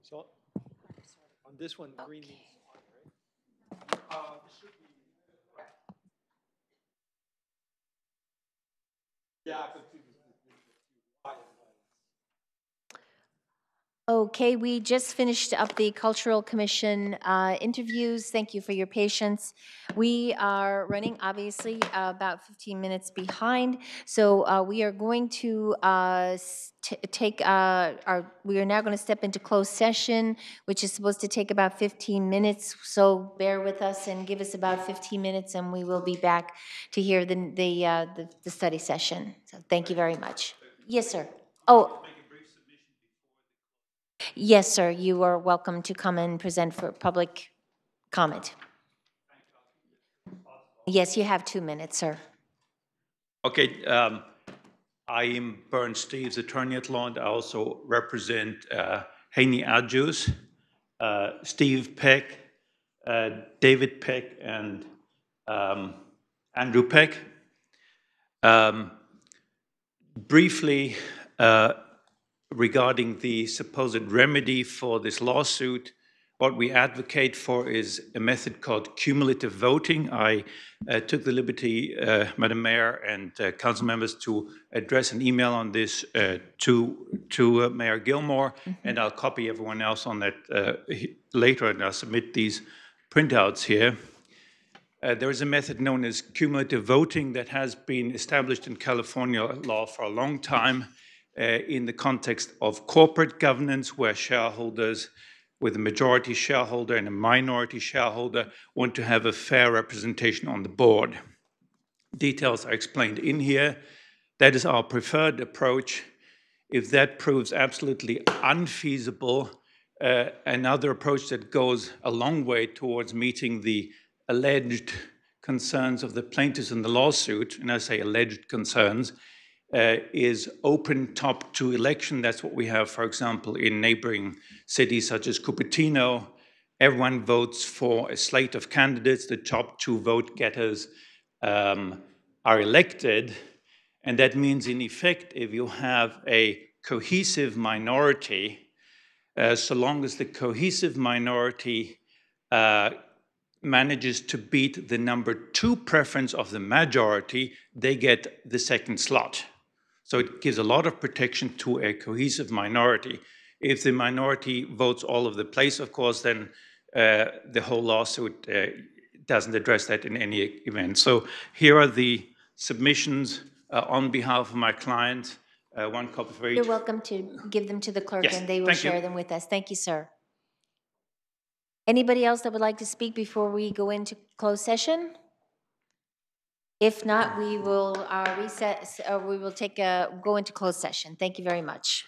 So on this one, green Okay. means on, right? It should be. Yeah, I could see the Okay, we just finished up the Cultural Commission interviews. Thank you for your patience. We are running, obviously, about 15 minutes behind. So we are going to we are now going to step into closed session, which is supposed to take about 15 minutes. So bear with us and give us about 15 minutes, and we will be back to hear the study session. So thank you very much. Yes, sir. Oh, yes, sir. You are welcome to come and present for public comment. Yes, you have 2 minutes, sir. Okay, I am Bernd Steves, attorney at law, and I also represent Haney Adjus, Steve Peck, David Peck, and Andrew Peck. Briefly, regarding the supposed remedy for this lawsuit, what we advocate for is a method called cumulative voting. I took the liberty, Madam Mayor and council members, to address an email on this to Mayor Gilmore, and I'll copy everyone else on that later, and I'll submit these printouts here. There is a method known as cumulative voting that has been established in California law for a long time in the context of corporate governance, where shareholders with a majority shareholder and a minority shareholder want to have a fair representation on the board. Details are explained in here. That is our preferred approach. If that proves absolutely unfeasible, another approach that goes a long way towards meeting the alleged concerns of the plaintiffs in the lawsuit, and I say alleged concerns, is open top to election. That's what we have, for example, in neighboring cities such as Cupertino. Everyone votes for a slate of candidates. The top 2 vote getters are elected. And that means, in effect, if you have a cohesive minority, so long as the cohesive minority manages to beat the number 2 preference of the majority, they get the second slot. So it gives a lot of protection to a cohesive minority. If the minority votes all over the place, of course, then the whole lawsuit doesn't address that in any event. So here are the submissions on behalf of my client. One copy for each. You're welcome to give them to the clerk, Yes, and they will thank you. share them with us. Thank you, sir. Anybody else that would like to speak before we go into closed session? If not, we will recess. We will go into closed session. Thank you very much.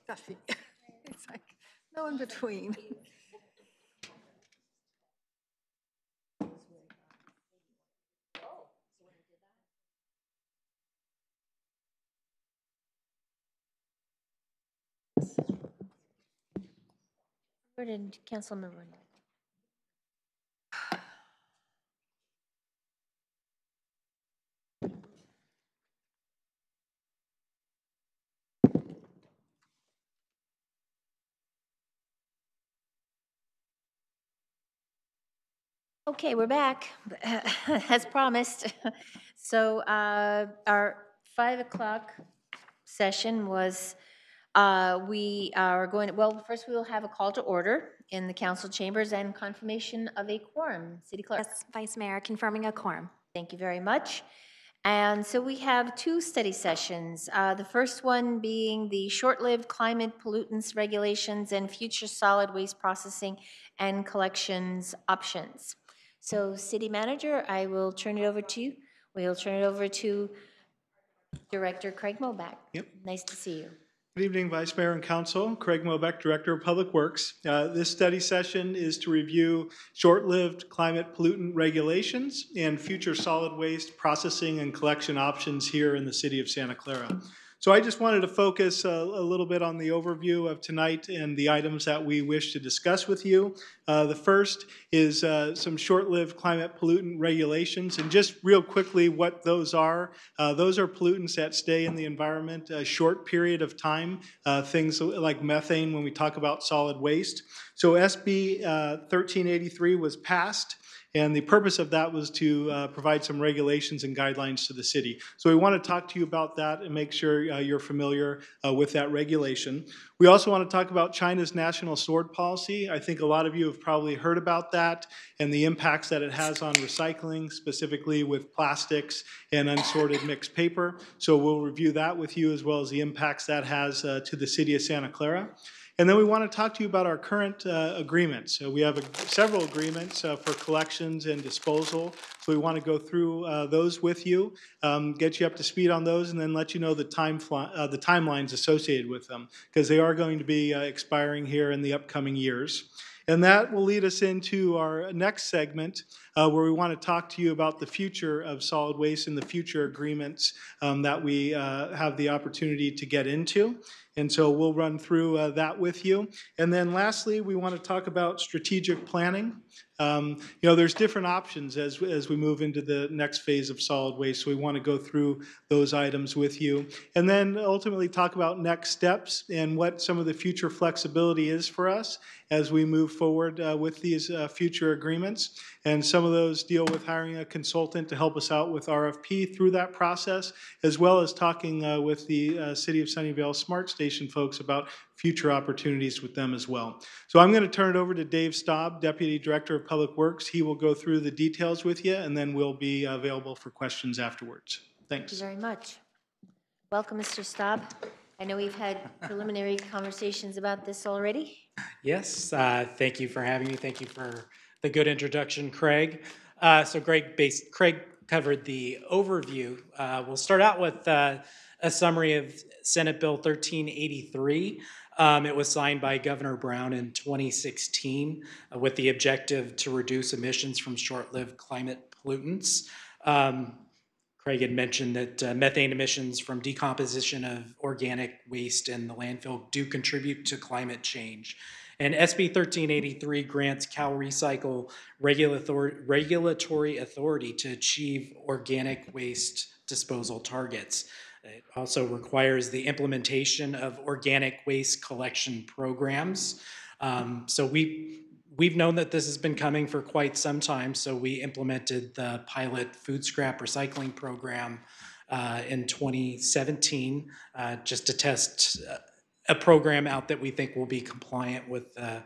stuffy. It's like no in between. Where did Councilmember Roy? Okay, we're back, as promised. So our 5 o'clock session was, we are going to, well, first we will have a call to order in the council chambers and confirmation of a quorum. City Clerk. Yes, Vice Mayor, confirming a quorum. Thank you very much. And so we have 2 study sessions. The first one being the short-lived climate pollutants regulations and future solid waste processing and collections options. So City Manager, I will turn it over to you. We'll turn it over to Director Craig Moback. Yep. Nice to see you. Good evening, Vice Mayor and Council. Craig Mobeck, Director of Public Works. This study session is to review short-lived climate pollutant regulations and future solid waste processing and collection options here in the city of Santa Clara. So I just wanted to focus a little bit on the overview of tonight and the items that we wish to discuss with you. The first is some short-lived climate pollutant regulations, and just real quickly what those are. Those are pollutants that stay in the environment a short period of time, things like methane when we talk about solid waste. So SB 1383 was passed. And the purpose of that was to provide some regulations and guidelines to the city. So we want to talk to you about that and make sure you're familiar with that regulation. We also want to talk about China's national sword policy. I think a lot of you have probably heard about that and the impacts that it has on recycling, specifically with plastics and unsorted mixed paper. So we'll review that with you as well as the impacts that has to the city of Santa Clara. And then we want to talk to you about our current agreements. We have several agreements for collections and disposal. So we want to go through those with you, get you up to speed on those, and then let you know the timelines associated with them, because they are going to be expiring here in the upcoming years. And that will lead us into our next segment, where we want to talk to you about the future of solid waste and the future agreements that we have the opportunity to get into. And so we'll run through that with you. And then lastly, we want to talk about strategic planning. There's different options as we move into the next phase of solid waste. So we want to go through those items with you. And then ultimately talk about next steps and what some of the future flexibility is for us as we move forward with these future agreements. And some of those deal with hiring a consultant to help us out with RFP through that process, as well as talking with the City of Sunnyvale Smart Station folks about future opportunities with them as well. So I'm going to turn it over to Dave Staub, Deputy Director of Public Works. He will go through the details with you, and then we'll be available for questions afterwards. Thanks. Thank you very much. Welcome, Mr. Staub. I know we've had preliminary conversations about this already. Yes, thank you for having me. Thank you for the good introduction, Craig. So Craig covered the overview. We'll start out with a summary of Senate Bill 1383. It was signed by Governor Brown in 2016 with the objective to reduce emissions from short-lived climate pollutants. Craig had mentioned that methane emissions from decomposition of organic waste in the landfill do contribute to climate change. And SB 1383 grants CalRecycle regulatory authority to achieve organic waste disposal targets. It also requires the implementation of organic waste collection programs. So we've known that this has been coming for quite some time, so we implemented the pilot food scrap recycling program in 2017 just to test a program out that we think will be compliant with the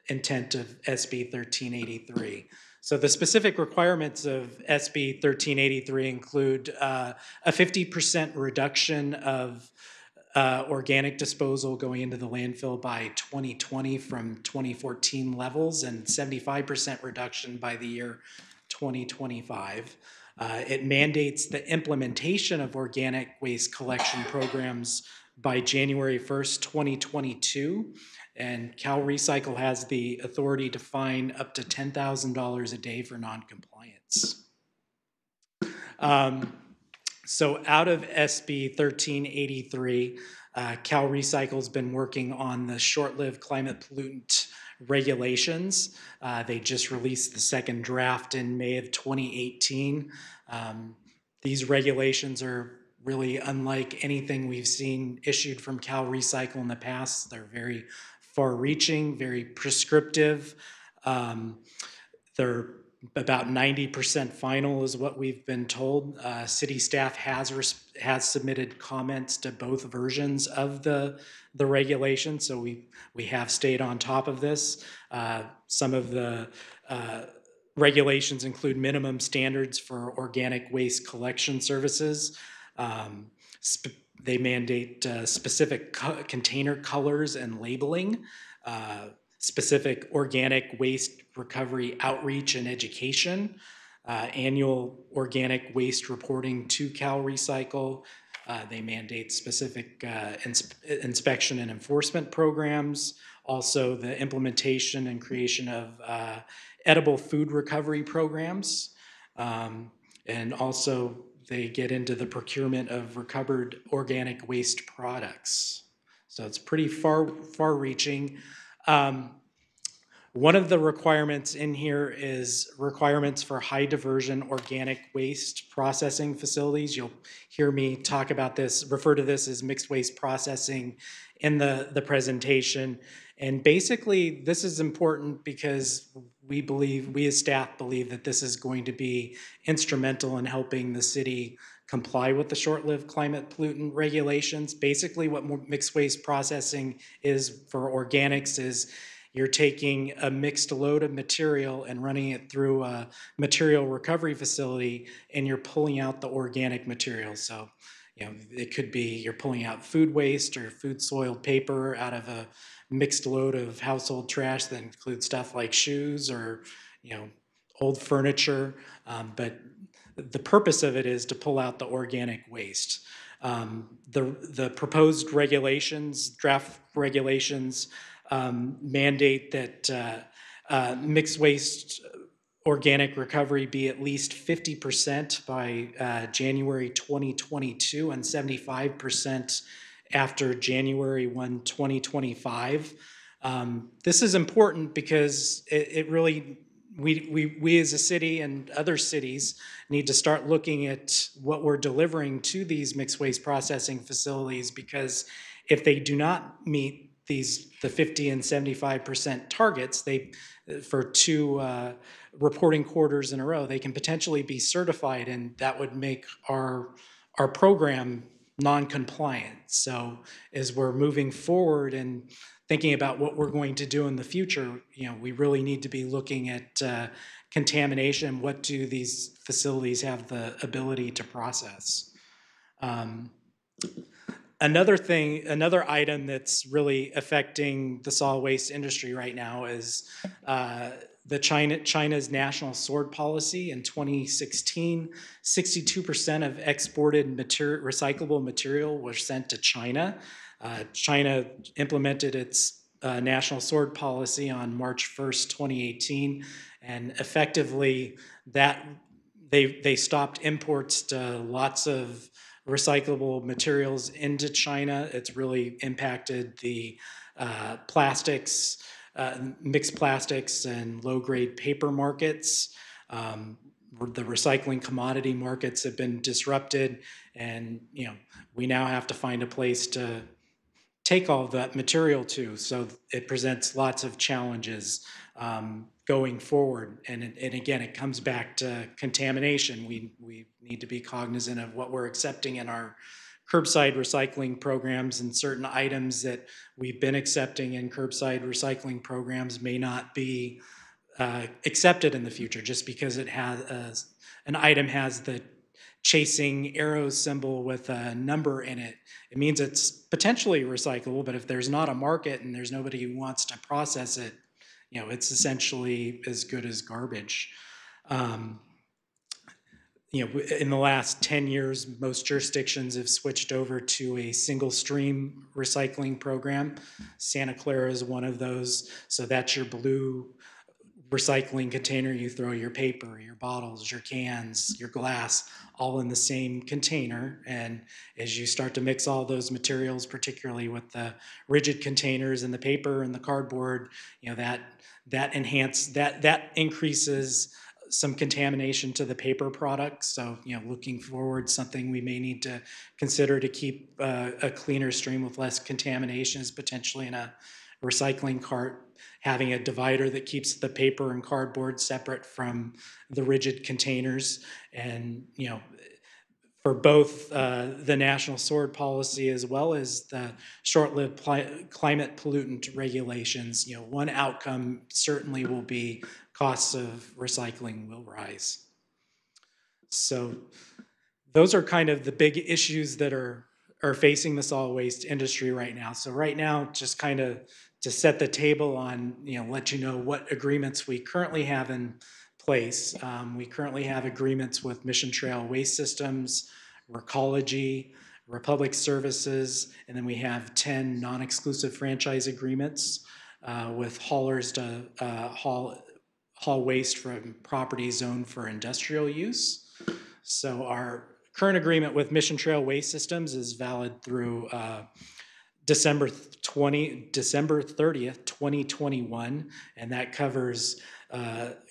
intent of SB 1383. So the specific requirements of SB 1383 include a 50% reduction of organic disposal going into the landfill by 2020 from 2014 levels, and 75% reduction by the year 2025. It mandates the implementation of organic waste collection programs by January 1st, 2022. And Cal Recycle has the authority to fine up to $10,000 a day for noncompliance. So out of SB 1383, Cal Recycle's been working on the short-lived climate pollutant regulations. They just released the second draft in May of 2018. These regulations are really unlike anything we've seen issued from Cal Recycle in the past. They're very far-reaching, very prescriptive. They're about 90% final is what we've been told. City staff has submitted comments to both versions of the regulation, so we have stayed on top of this. Some of the regulations include minimum standards for organic waste collection services. They mandate specific container colors and labeling, specific organic waste recovery outreach and education, annual organic waste reporting to Cal Recycle. They mandate specific inspection and enforcement programs, also the implementation and creation of edible food recovery programs, and also they get into the procurement of recovered organic waste products. So it's pretty far-reaching. One of the requirements in here is requirements for high diversion organic waste processing facilities. You'll hear me talk about this, refer to this as mixed waste processing in the presentation. And basically, this is important because we as staff believe that this is going to be instrumental in helping the city comply with the short-lived climate pollutant regulations. Basically, what mixed waste processing is for organics is you're taking a mixed load of material and running it through a material recovery facility, and you're pulling out the organic material. So, it could be you're pulling out food waste or food soiled paper out of a mixed load of household trash that includes stuff like shoes or, old furniture. But the purpose of it is to pull out the organic waste. The proposed regulations, draft regulations, mandate that mixed waste organic recovery be at least 50% by January 2022 and 75% after January 1, 2025. This is important because it really, we as a city and other cities need to start looking at what we're delivering to these mixed waste processing facilities, because if they do not meet the 50 and 75% targets, for two reporting quarters in a row, they can potentially be certified, and that would make our program non-compliant. So as we're moving forward and thinking about what we're going to do in the future, we really need to be looking at contamination. What do these facilities have the ability to process? Another item that's really affecting the solid waste industry right now is China's national sword policy. In 2016, 62% of exported recyclable material was sent to China. China implemented its national sword policy on March 1st, 2018, and effectively they stopped imports to lots of recyclable materials into China. It's really impacted the plastics, mixed plastics and low-grade paper markets. The recycling commodity markets have been disrupted, and we now have to find a place to take all of that material to. So it presents lots of challenges going forward. And again, it comes back to contamination. We need to be cognizant of what we're accepting in our curbside recycling programs, and certain items that we've been accepting in curbside recycling programs may not be accepted in the future just because it has an item has the chasing arrow symbol with a number in it. It means it's potentially recyclable, but if there's not a market and there's nobody who wants to process it, it's essentially as good as garbage. in the last 10 years, most jurisdictions have switched over to a single stream recycling program. Santa Clara is one of those. So that's your blue recycling container. You throw your paper, your bottles, your cans, your glass, all in the same container. And as you start to mix all those materials, particularly with the rigid containers and the paper and the cardboard, that increases some contamination to the paper product. So, looking forward, something we may need to consider to keep a cleaner stream with less contamination is potentially in a recycling cart, having a divider that keeps the paper and cardboard separate from the rigid containers. And, for both the national sword policy as well as the short-lived climate pollutant regulations, one outcome certainly will be costs of recycling will rise. So those are kind of the big issues that are facing the solid waste industry right now. So right now, just kind of to set the table on, let you know what agreements we currently have in place. We currently have agreements with Mission Trail Waste Systems, Recology, Republic Services, and then we have 10 non-exclusive franchise agreements with haulers to haul waste from property zoned for industrial use. So our current agreement with Mission Trail Waste Systems is valid through December 30th, 2021, and that covers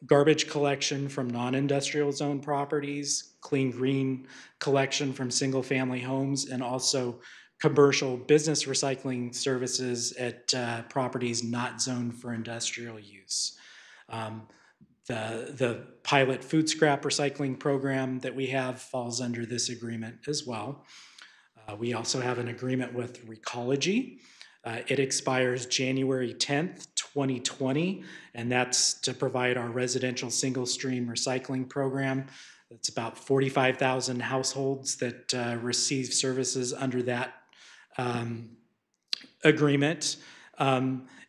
garbage collection from non-industrial zone properties, clean green collection from single-family homes, and also commercial business recycling services at properties not zoned for industrial use. The pilot food scrap recycling program that we have falls under this agreement as well. We also have an agreement with Recology. It expires January 10th, 2020, and that's to provide our residential single stream recycling program. It's about 45,000 households that receive services under that agreement.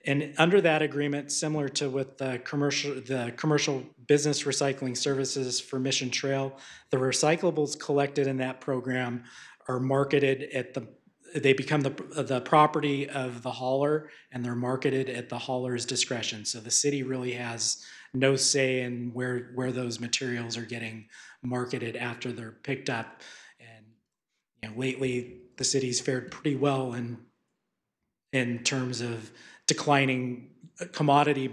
And under that agreement, similar to with the commercial business recycling services for Mission Trail, the recyclables collected in that program are marketed at they become the property of the hauler, and they're marketed at the hauler's discretion. So the city really has no say in where those materials are getting marketed after they're picked up. And lately the city's fared pretty well in terms of declining commodity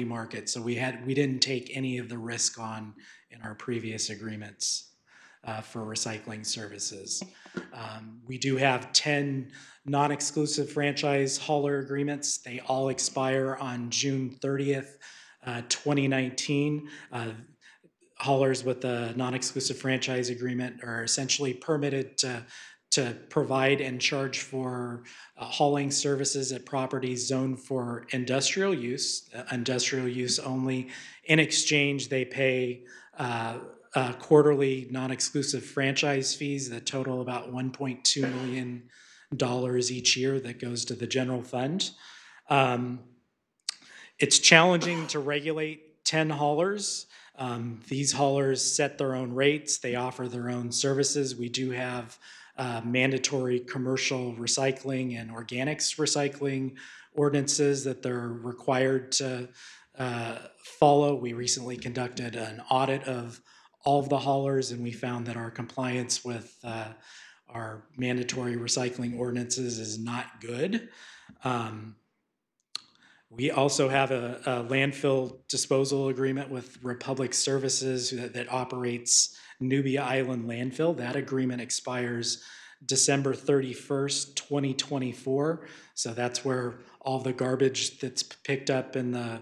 market. So we didn't take any of the risk on in our previous agreements for recycling services. We do have 10 non-exclusive franchise hauler agreements. They all expire on June 30th, 2019. Haulers with a non-exclusive franchise agreement are essentially permitted to provide and charge for hauling services at properties zoned for industrial use only. In exchange, they pay quarterly non-exclusive franchise fees that total about $1.2 million each year that goes to the general fund. It's challenging to regulate 10 haulers. These haulers set their own rates. They offer their own services. We do have mandatory commercial recycling and organics recycling ordinances that they're required to follow. We recently conducted an audit of all of the haulers, and we found that our compliance with our mandatory recycling ordinances is not good. We also have a landfill disposal agreement with Republic Services that operates Nubia Island Landfill. That agreement expires December 31st, 2024. So that's where all the garbage that's picked up in the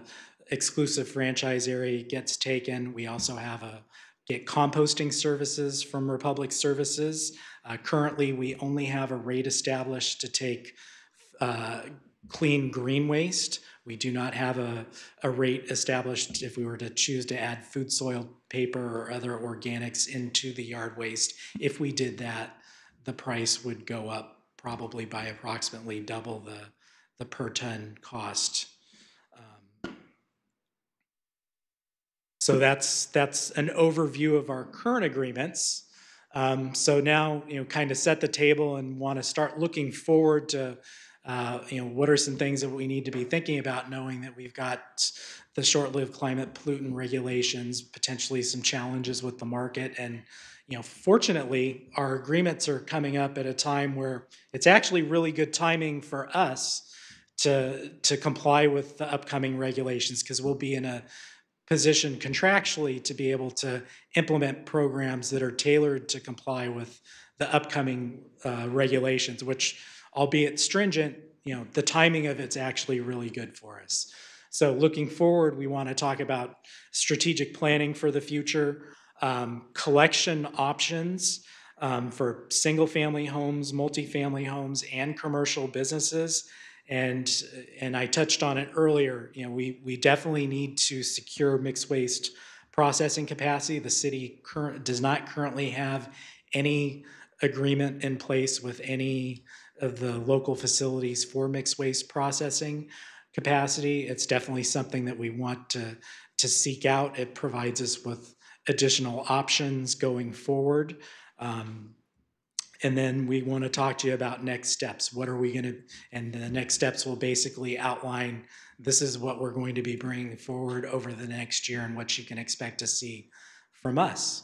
exclusive franchise area gets taken. We also get composting services from Republic Services. Currently, we only have a rate established to take clean green waste. We do not have a rate established if we were to choose to add food soil, paper, or other organics into the yard waste. If we did that, the price would go up probably by approximately double the per ton cost. So So that's an overview of our current agreements. So now, kind of set the table and want to start looking forward to, what are some things that we need to be thinking about, knowing that we've got the short-lived climate pollutant regulations, potentially some challenges with the market. And, fortunately, our agreements are coming up at a time where it's actually really good timing for us to comply with the upcoming regulations, because we'll be in a position contractually to be able to implement programs that are tailored to comply with the upcoming regulations, which, albeit stringent, the timing of it's actually really good for us. So looking forward, we want to talk about strategic planning for the future, collection options for single-family homes, multifamily homes, and commercial businesses. And I touched on it earlier, we definitely need to secure mixed waste processing capacity. The city does not currently have any agreement in place with any of the local facilities for mixed waste processing capacity. It's definitely something that we want to seek out. It provides us with additional options going forward. And then we want to talk to you about next steps. What are we going to, and the next steps will basically outline, this is what we're going to be bringing forward over the next year and what you can expect to see from us.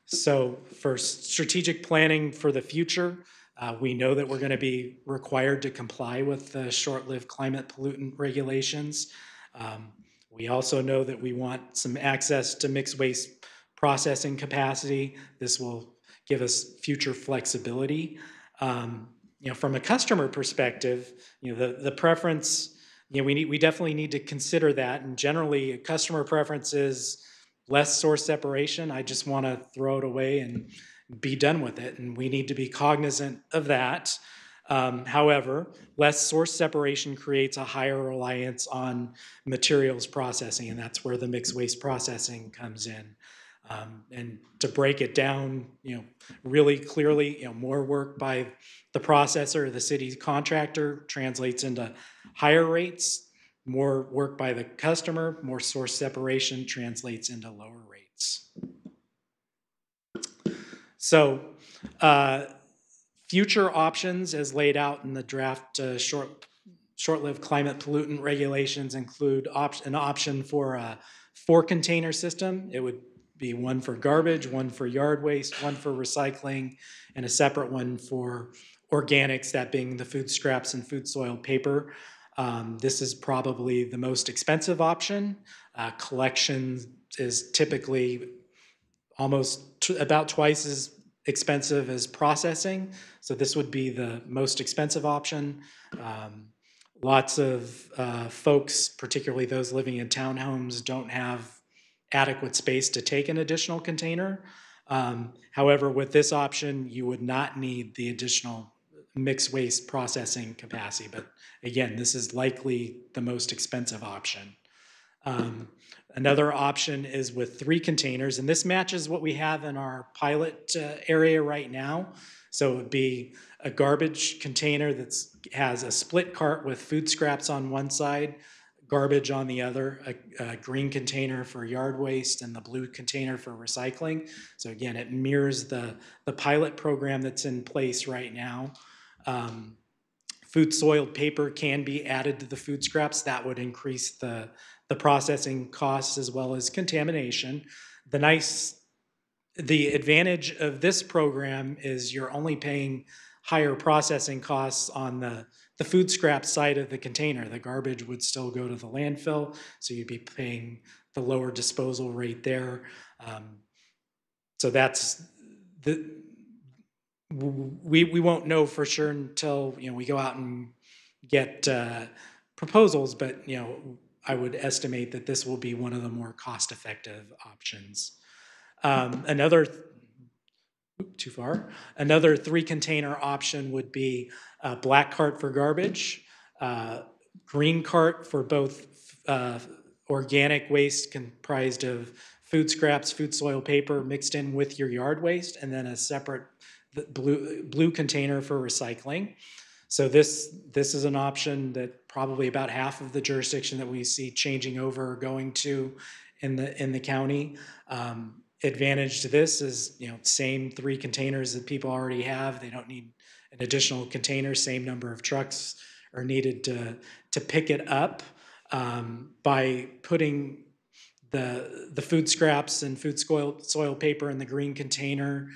So for strategic planning for the future, we know that we're going to be required to comply with the short-lived climate pollutant regulations. We also know that we want some access to mixed waste processing capacity. This will give us future flexibility. From a customer perspective, the preference, we definitely need to consider that. And generally, customer preference is less source separation. I just want to throw it away and be done with it. And we need to be cognizant of that. However, less source separation creates a higher reliance on materials processing, and that's where the mixed waste processing comes in. And to break it down, really clearly, more work by the processor or the city contractor translates into higher rates. More work by the customer, more source separation translates into lower rates. So, future options as laid out in the draft short-lived climate pollutant regulations include an option for a 4-container system. It would be one for garbage, one for yard waste, one for recycling, and a separate one for organics, that being the food scraps and food soil paper. This is probably the most expensive option. Collection is typically almost about twice as expensive as processing. So this would be the most expensive option. Lots of folks, particularly those living in townhomes, don't have adequate space to take an additional container. However, with this option, you would not need the additional mixed waste processing capacity. But again, this is likely the most expensive option. Another option is with 3 containers, and this matches what we have in our pilot area right now. So it would be a garbage container that has a split cart with food scraps on one side, garbage on the other, a green container for yard waste, and the blue container for recycling. So again, it mirrors the pilot program that's in place right now. Food soiled paper can be added to the food scraps. That would increase the processing costs as well as contamination. The advantage of this program is you're only paying higher processing costs on the food scrap side of the container. The garbage would still go to the landfill, so you'd be paying the lower disposal rate there. So that's we won't know for sure until we go out and get proposals, but I would estimate that this will be one of the more cost-effective options. Another 3-container option would be a black cart for garbage, green cart for both organic waste comprised of food scraps, food soil paper mixed in with your yard waste, and then a separate blue container for recycling. So this is an option that probably about half of the jurisdiction that we see changing over or going to in the county. Advantage to this is, same 3 containers that people already have. They don't need an additional container. Same number of trucks are needed to pick it up. By putting the food scraps and food soil paper in the green container,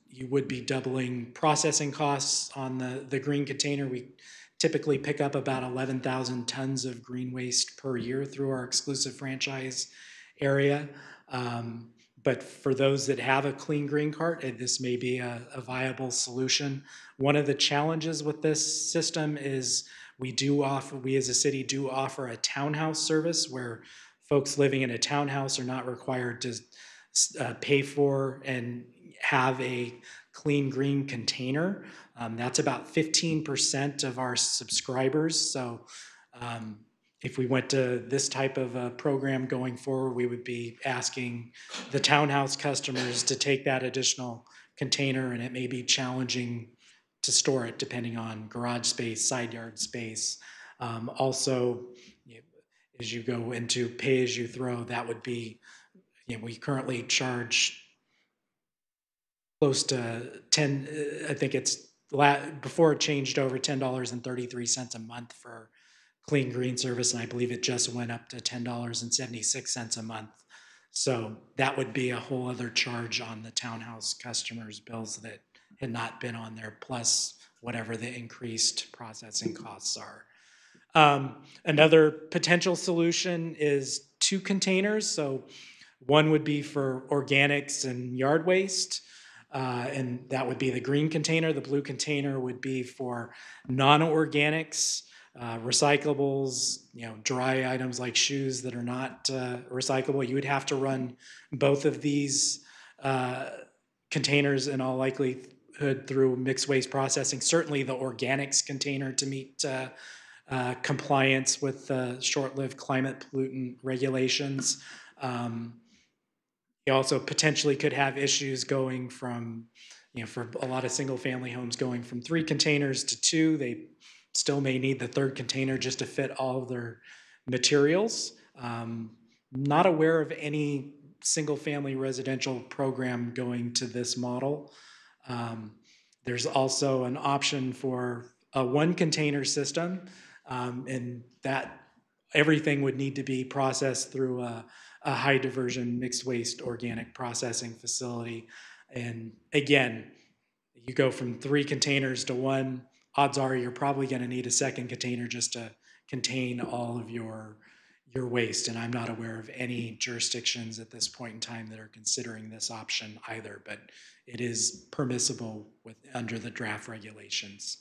you would be doubling processing costs on the green container. We typically pick up about 11,000 tons of green waste per year through our exclusive franchise area. But for those that have a clean green cart, this may be a viable solution. One of the challenges with this system is we as a city do offer a townhouse service where folks living in a townhouse are not required to pay for and have a clean green container. That's about 15% of our subscribers. So if we went to this type of a program going forward, we would be asking the townhouse customers to take that additional container, and it may be challenging to store it depending on garage space, side yard space. Also, as you go into pay as you throw, that would be, we currently charge close to 10, I think it's, before it changed over, $10.33 a month for clean green service, and I believe it just went up to $10.76 a month. So that would be a whole other charge on the townhouse customers' bills that had not been on there, plus whatever the increased processing costs are. Another potential solution is 2 containers. So one would be for organics and yard waste, and that would be the green container. The blue container would be for non-organics, recyclables, dry items like shoes that are not recyclable. You would have to run both of these containers in all likelihood through mixed waste processing. Certainly the organics container to meet compliance with short-lived climate pollutant regulations. You also potentially could have issues going from, for a lot of single-family homes, going from 3 containers to 2. They still may need the 3rd container just to fit all of their materials. Not aware of any single-family residential program going to this model. There's also an option for a 1-container system, and that everything would need to be processed through a high diversion mixed waste organic processing facility. And again, you go from 3 containers to 1, odds are you're probably going to need a 2nd container just to contain all of your waste. And I'm not aware of any jurisdictions at this point in time that are considering this option either, but it is permissible under the draft regulations.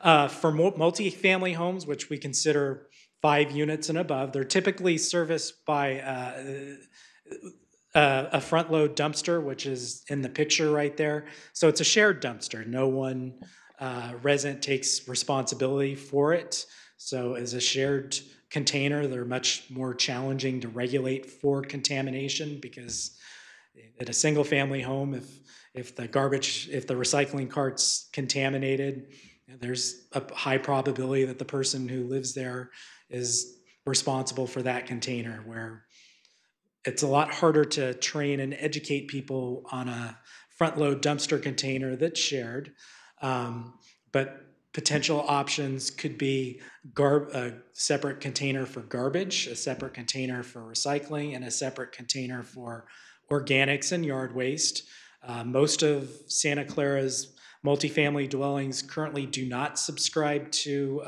For multi-family homes, which we consider 5 units and above, they're typically serviced by a front load dumpster, which is in the picture right there. So it's a shared dumpster. No one resident takes responsibility for it. So as a shared container, they're much more challenging to regulate for contamination, because at a single family home, if the recycling cart's contaminated, there's a high probability that the person who lives there is responsible for that container, where it's a lot harder to train and educate people on a front load dumpster container that's shared. But potential options could be a separate container for garbage, a separate container for recycling, and a separate container for organics and yard waste. Most of Santa Clara's multifamily dwellings currently do not subscribe to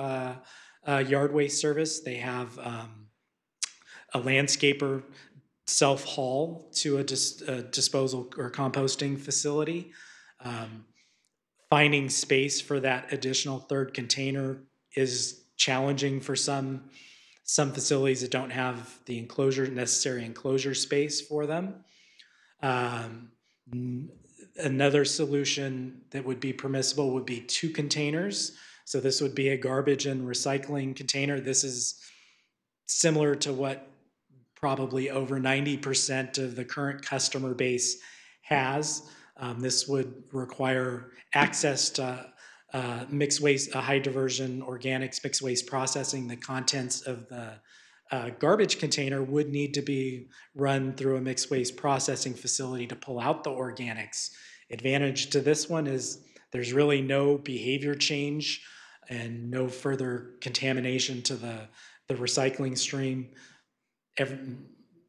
yard waste service. They have a landscaper self-haul to a disposal or composting facility. Finding space for that additional 3rd container is challenging for some facilities that don't have the necessary enclosure space for them. Another solution that would be permissible would be 2 containers. So this would be a garbage and recycling container. This is similar to what probably over 90% of the current customer base has. This would require access to mixed waste, high diversion organics, mixed waste processing, the contents of garbage container would need to be run through a mixed waste processing facility to pull out the organics. Advantage to this one is there's really no behavior change and no further contamination to the recycling stream.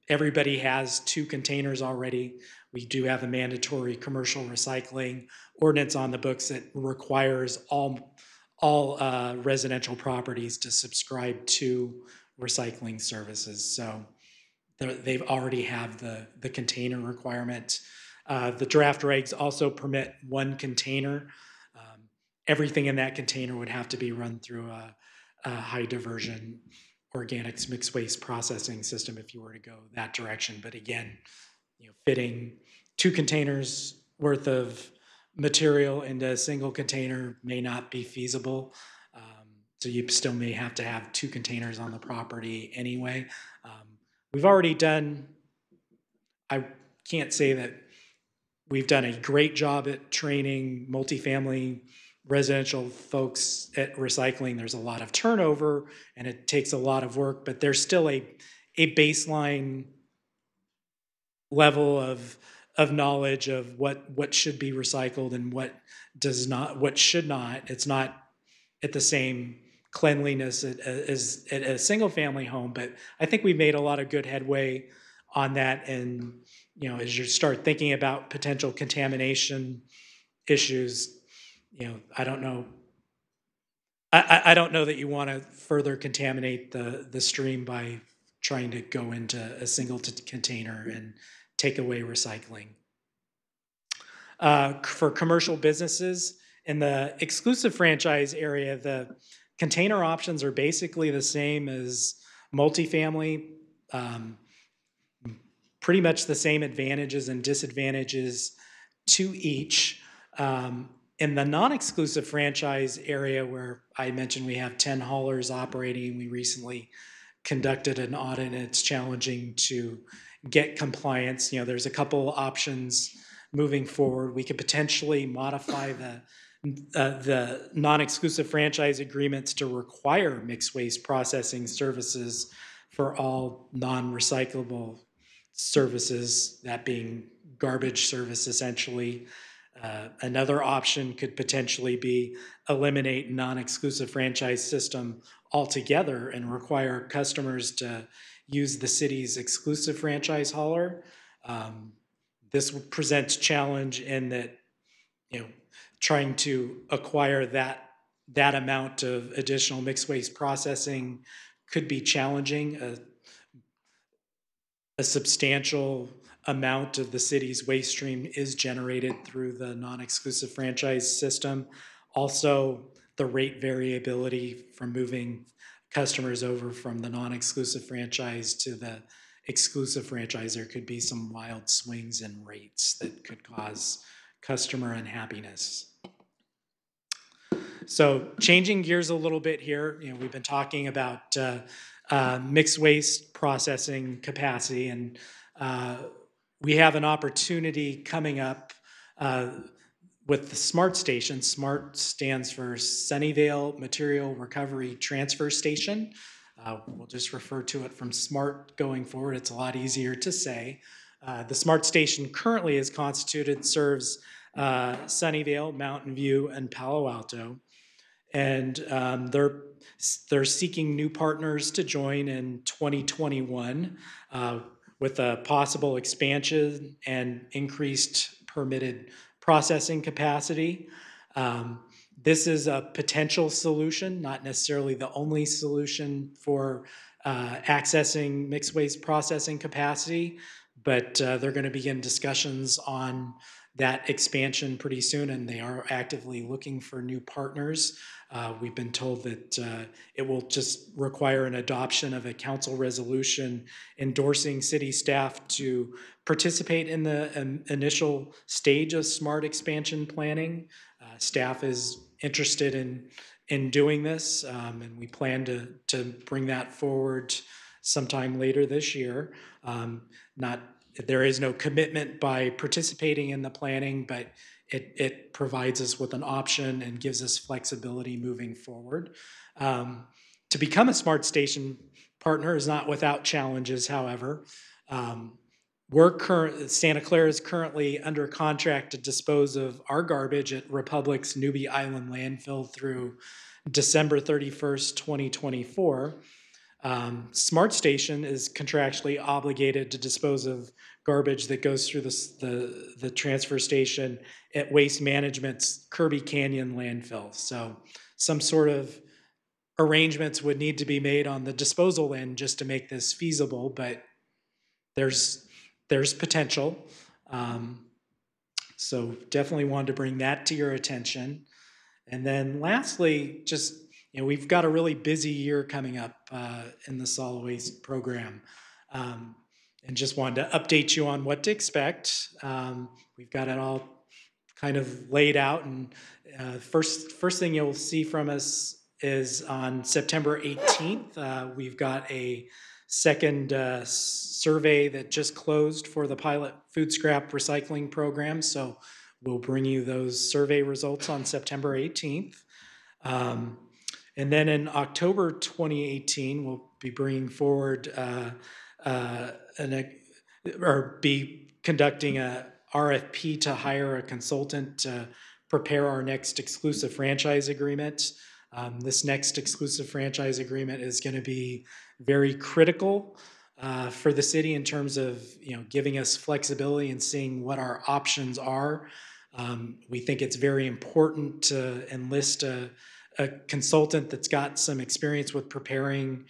Everybody has 2 containers already. We do have a mandatory commercial recycling ordinance on the books that requires all residential properties to subscribe to recycling services. So they've already have the container requirement. The draft regs also permit 1 container. Everything in that container would have to be run through a high diversion organics mixed waste processing system if you were to go that direction. But again, fitting 2 containers worth of material into a single container may not be feasible. So you still may have to have 2 containers on the property anyway. We've already done, I can't say that we've done a great job at training multifamily residential folks at recycling. There's a lot of turnover and it takes a lot of work, but there's still a baseline level of knowledge of what should be recycled and what should not. It's not at the same cleanliness as at a single family home, but I think we made a lot of good headway on that. And as you start thinking about potential contamination issues, I don't know. I don't know that you want to further contaminate the stream by trying to go into a single container and take away recycling. For commercial businesses in the exclusive franchise area, the container options are basically the same as multifamily. Pretty much the same advantages and disadvantages to each. In the non-exclusive franchise area where I mentioned we have 10 haulers operating, we recently conducted an audit and it's challenging to get compliance. There's a couple options moving forward. We could potentially modify the non-exclusive franchise agreements to require mixed waste processing services for all non-recyclable services, that being garbage service essentially. Another option could potentially be eliminate non-exclusive franchise system altogether and require customers to use the city's exclusive franchise hauler. This presents challenge in that, trying to acquire that amount of additional mixed waste processing could be challenging. A substantial amount of the city's waste stream is generated through the non-exclusive franchise system. Also, the rate variability from moving customers over from the non-exclusive franchise to the exclusive franchise, there could be some wild swings in rates that could cause customer unhappiness. So changing gears a little bit here, we've been talking about mixed waste processing capacity, and we have an opportunity coming up with the SMART station. SMART stands for Sunnyvale Material Recovery Transfer Station. We'll just refer to it from SMART going forward. It's a lot easier to say. The SMART station currently is constituted, serves Sunnyvale, Mountain View, and Palo Alto. And they're seeking new partners to join in 2021 with a possible expansion and increased permitted processing capacity. This is a potential solution, not necessarily the only solution for accessing mixed waste processing capacity, but they're going to begin discussions on that expansion pretty soon, and they are actively looking for new partners. We've been told that it will just require an adoption of a council resolution endorsing city staff to participate in the initial stage of SMART expansion planning. Staff is interested in doing this, and we plan to bring that forward sometime later this year. There is no commitment by participating in the planning, but it provides us with an option and gives us flexibility moving forward. To become a SMART station, partner is not without challenges, however. Santa Clara is currently under contract to dispose of our garbage at Republic's Newbie Island landfill through December 31st, 2024. Smart Station is contractually obligated to dispose of garbage that goes through the transfer station at Waste Management's Kirby Canyon landfill. So some sort of arrangements would need to be made on the disposal end just to make this feasible, but there's potential. So definitely wanted to bring that to your attention. And then lastly, just, we've got a really busy year coming up in the solid waste program. And just wanted to update you on what to expect. We've got it all kind of laid out. And first thing you'll see from us is on September 18th, we've got a second survey that just closed for the pilot food scrap recycling program. So we'll bring you those survey results on September 18th. And then in October 2018, we'll be bringing forward be conducting a RFP to hire a consultant to prepare our next exclusive franchise agreement. This next exclusive franchise agreement is going to be very critical for the city in terms of giving us flexibility and seeing what our options are. We think it's very important to enlist a consultant that's got some experience with preparing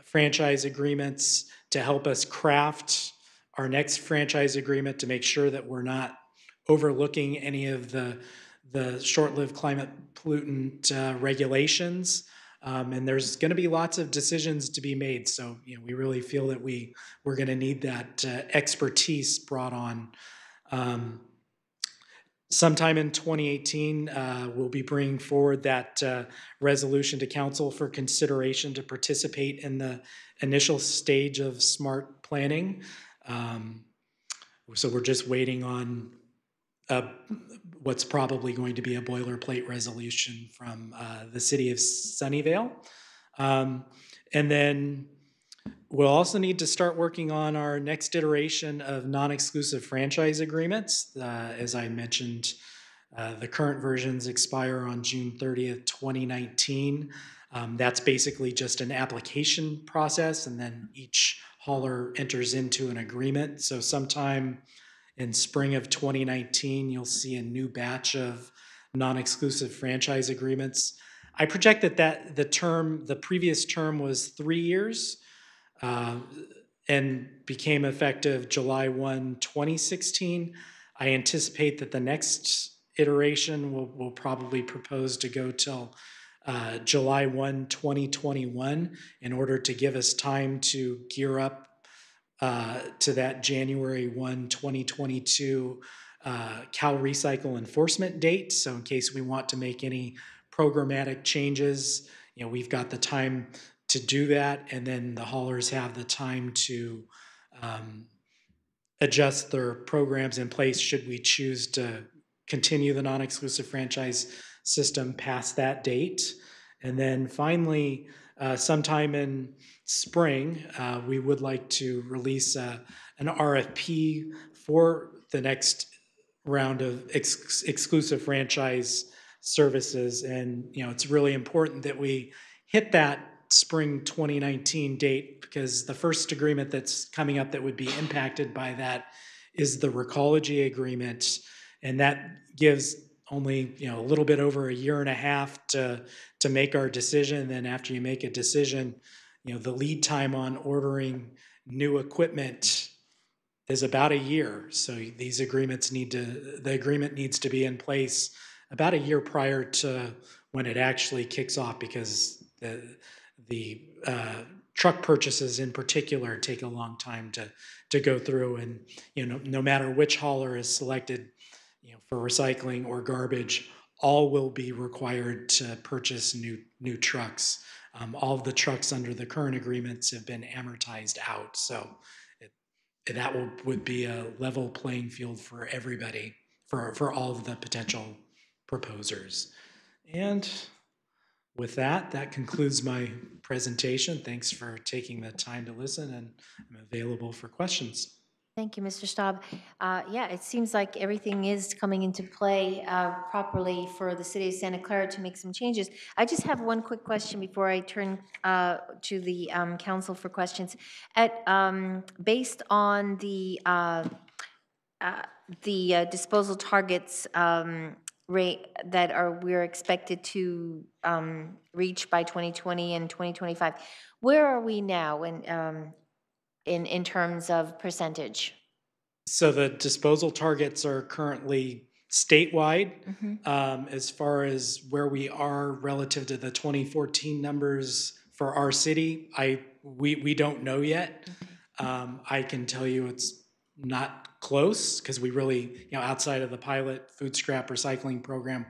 franchise agreements to help us craft our next franchise agreement to make sure that we're not overlooking any of the short-lived climate pollutant regulations. And there's going to be lots of decisions to be made. So, we really feel that we're going to need that expertise brought on. Sometime in 2018, we'll be bringing forward that resolution to council for consideration to participate in the initial stage of smart planning. So we're just waiting on what's probably going to be a boilerplate resolution from the city of Sunnyvale. And then we'll also need to start working on our next iteration of non-exclusive franchise agreements. As I mentioned, the current versions expire on June 30th, 2019. That's basically just an application process, and then each hauler enters into an agreement. So sometime in spring of 2019, you'll see a new batch of non-exclusive franchise agreements. I project that the previous term was 3 years and became effective July 1, 2016. I anticipate that the next iteration will probably propose to go till July 1, 2021 in order to give us time to gear up to that January 1, 2022 Cal Recycle enforcement date. So in case we want to make any programmatic changes, we've got the time to do that, and then the haulers have the time to adjust their programs in place should we choose to continue the non-exclusive franchise system past that date. And then finally, sometime in spring, we would like to release an RFP for the next round of exclusive franchise services. And, it's really important that we hit that spring 2019 date, because the first agreement that's coming up that would be impacted by that is the Recology agreement. And that gives only a little bit over a year and a half to make our decision. And then after you make a decision, the lead time on ordering new equipment is about a year. So these agreements the agreement needs to be in place about a year prior to when it actually kicks off, because the truck purchases in particular take a long time to go through. And no matter which hauler is selected for recycling or garbage, all will be required to purchase new trucks. All of the trucks under the current agreements have been amortized out. So that would be a level playing field for everybody, for all of the potential proposers. And with that, that concludes my presentation. Thanks for taking the time to listen, and I'm available for questions. Thank you, Mr. Staub. Yeah, it seems like everything is coming into play properly for the city of Santa Clara to make some changes. I just have one quick question before I turn to the council for questions. Based on the disposal targets rate that we're expected to reach by 2020 and 2025, where are we now in terms of percentage? So the disposal targets are currently statewide. As far as where we are relative to the 2014 numbers for our city, we don't know yet. I can tell you it's not close because we really, outside of the pilot food scrap recycling program,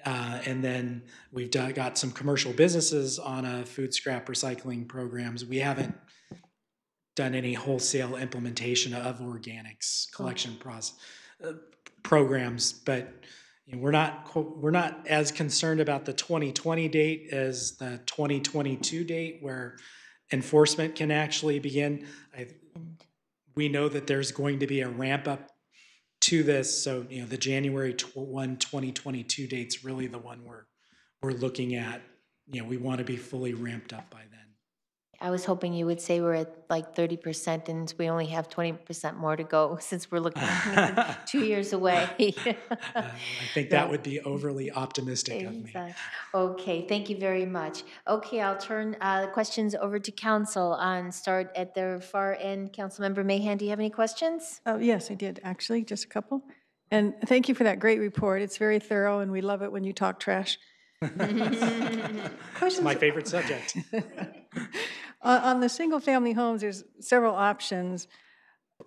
and then we've got some commercial businesses on a food scrap recycling programs. We haven't done any wholesale implementation of organics collection programs, but we're not as concerned about the 2020 date as the 2022 date where enforcement can actually begin. We know that there's going to be a ramp up to this, so the January 1, 2022 date's really the one we're looking at. We want to be fully ramped up by then. I was hoping you would say we're at like 30% and we only have 20% more to go since we're looking 2 years away. I think that would be overly optimistic of me. Okay, thank you very much. Okay, I'll turn the questions over to council and start at the far end. Councilmember Mahan, do you have any questions? Oh, yes, I did, actually, just a couple. And thank you for that great report. It's very thorough, and we love it when you talk trash. It's my favorite subject. On the single-family homes, there's several options.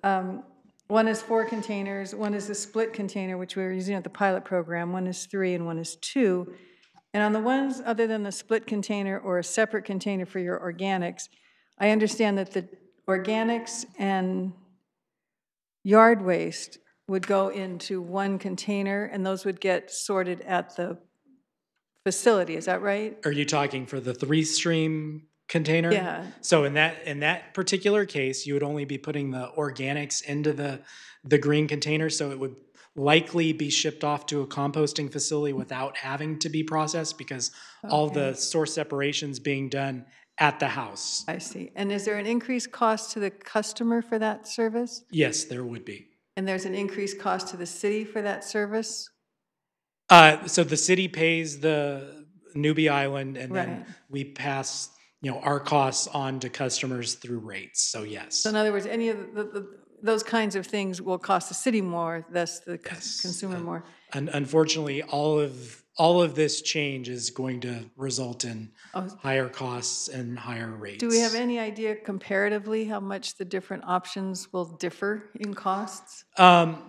One is 4 containers, one is a split container, which we're using at the pilot program, one is 3 and one is 2. And on the ones other than the split container or a separate container for your organics, I understand that the organics and yard waste would go into one container, and those would get sorted at the facility. Is that right? Are you talking for the 3-stream container? Yeah. So in that particular case, you would only be putting the organics into the green container, so it would likely be shipped off to a composting facility without having to be processed because all the source separation's being done at the house. I see. And is there an increased cost to the customer for that service? Yes, there would be. And there's an increased cost to the city for that service? So the city pays the Newbie Island, and then Right. we pass, our costs on to customers through rates. So yes. So in other words, any of those kinds of things will cost the city more, thus the Yes. consumer more. Unfortunately, all of this change is going to result in higher costs and higher rates. Do we have any idea comparatively how much the different options will differ in costs?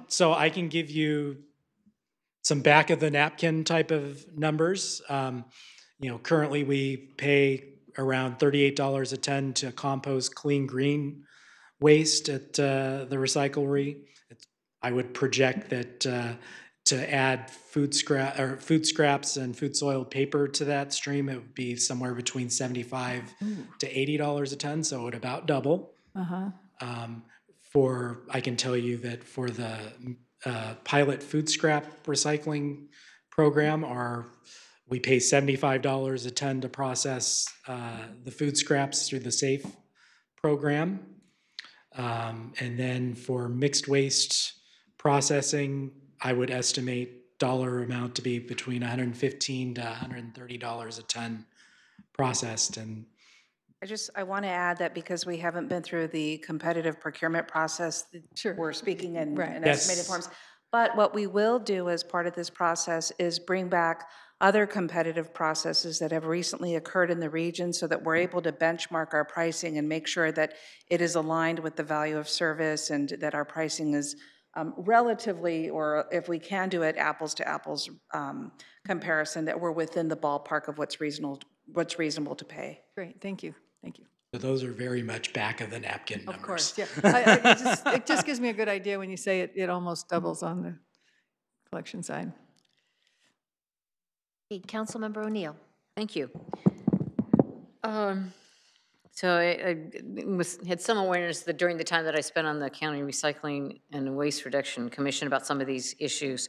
So I can give you some back of the napkin type of numbers. Currently we pay around $38 a ton to compost clean green waste at the recyclery. I would project that to add food scraps and food soiled paper to that stream, it would be somewhere between $75 to $80 a ton, so it would about double. I can tell you that for the pilot food scrap recycling program, we pay $75 a ton to process the food scraps through the SAFE program. And then for mixed waste processing, I would estimate dollar amount to be between $115 to $130 a ton processed. And I want to add that because we haven't been through the competitive procurement process, Sure. we're speaking in Yes. estimated forms. But what we will do as part of this process is bring back other competitive processes that have recently occurred in the region so that we're able to benchmark our pricing and make sure that it is aligned with the value of service and that our pricing is relatively, or if we can do it, apples to apples comparison, that we're within the ballpark of what's reasonable to pay. Great, thank you, thank you. so those are very much back of the napkin numbers. Of course, yeah. It just gives me a good idea when you say it almost doubles on the collection side. Okay, Councilmember O'Neill. Thank you. So had some awareness that during the time that I spent on the County Recycling and Waste Reduction Commission about some of these issues.